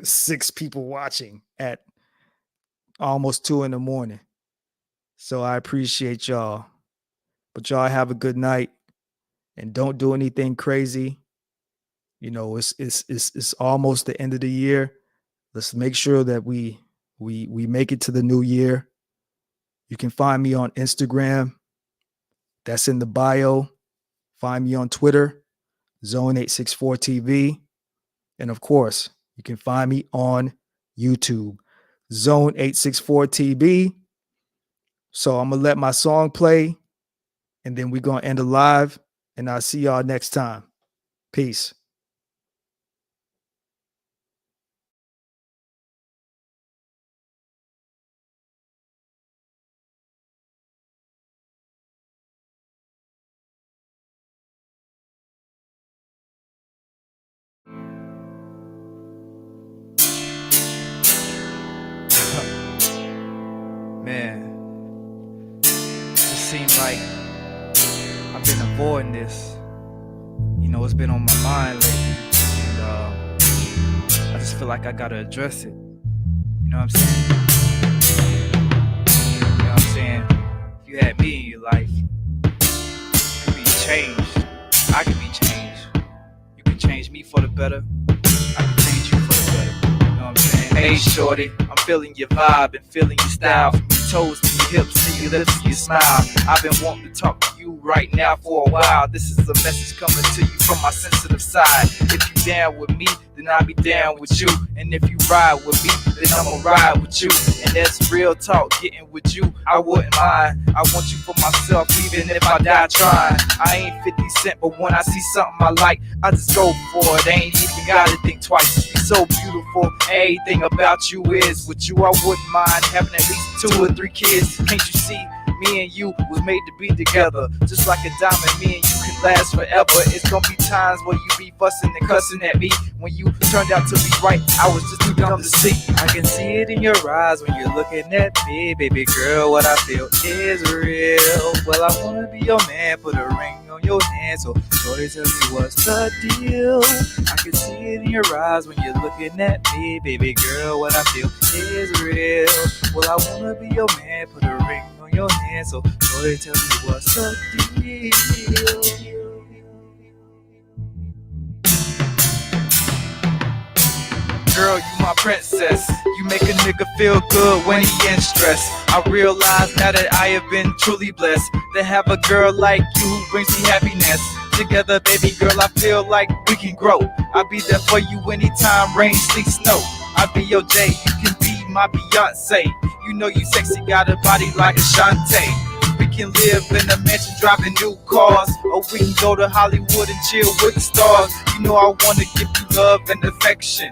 6 people watching at almost 2 a.m. So I appreciate y'all. But y'all have a good night and don't do anything crazy. You know, it's almost the end of the year. Let's make sure that we make it to the new year. You can find me on Instagram. That's in the bio. Find me on Twitter, Zone864TV. And of course, you can find me on YouTube, Zone864TV. So I'm going to let my song play, and then we're going to end the live, and I'll see y'all next time. Peace. Man, it seems like I've been avoiding this. You know, it's been on my mind lately. And I just feel like I gotta address it. You know what I'm saying? You know what I'm saying? If you had me in your life, you could be changed. I could be changed. You can change me for the better. I can change you for the better. You know what I'm saying? Hey, shorty, I'm feeling your vibe and feeling your style. From your toes to your hips to your lips to your smile. I've been wanting to talk to you right now for a while. This is a message coming to you from my sensitive side. If you down with me, then I'll be down with you. And if you ride with me, then I'ma ride with you. And that's real talk, getting with you, I wouldn't mind. I want you for myself, even if I die trying. I ain't 50 Cent, but when I see something I like, I just go for it. I ain't even gotta think twice. You're so beautiful, everything about you is with you. I wouldn't mind having at least 2 or 3 kids. Can't you see? Me and you was made to be together, just like a diamond. Me and you can last forever. It's gonna be times where you be fussing and cussing at me. When you turned out to be right, I was just too dumb to see. I can see it in your eyes when you're looking at me, baby girl. What I feel is real. Well, I wanna be your man, put a ring on your hand. So shorty, tell me what's the deal. I can see it in your eyes when you're looking at me, baby girl. What I feel is real. Well, I wanna be your man, put a ring on your hand. So shorty, tell me what's the deal. Girl, you my princess. You make a nigga feel good when he in stress. I realize now that I have been truly blessed to have a girl like you who brings me happiness. Together, baby girl, I feel like we can grow. I'll be there for you anytime, rain, sleet, snow. I'll be your Jay, you can be my Beyonce. You know you sexy, got a body like Ashante. We can live in a mansion driving new cars, or we can go to Hollywood and chill with the stars. You know I wanna give you love and affection.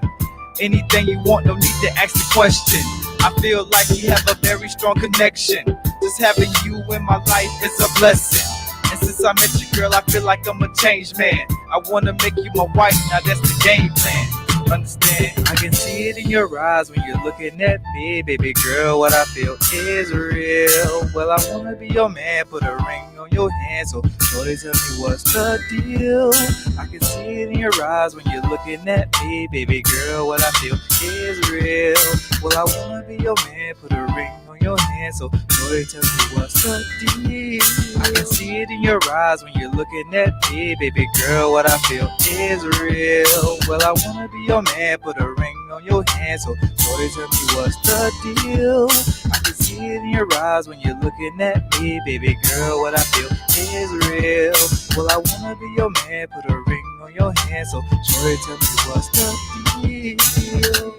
Anything you want, no need to ask the question. I feel like we have a very strong connection. Just having you in my life is a blessing. And since I met you, girl, I feel like I'm a changed man. I wanna make you my wife, now that's the game plan. Understand? I can see it in your eyes when you're looking at me, baby girl. What I feel is real. Well, I wanna be your man, put a ring on your hand. So shorty, tell me what's the deal. I can see it in your eyes when you're looking at me, baby girl. What I feel is real. Well, I wanna be your man, put a ring on your hand. So shorty, tell me what's the deal. I can see it in your eyes when you're looking at me, baby girl. What I feel is real. Well, I wanna be your man, put a ring on your hand. So shorty, tell me what's the deal. I can see it in your eyes when you're looking at me, baby girl. What I feel is real. Well, I wanna be your man, put a ring on your hand. So shorty, tell me what's the deal.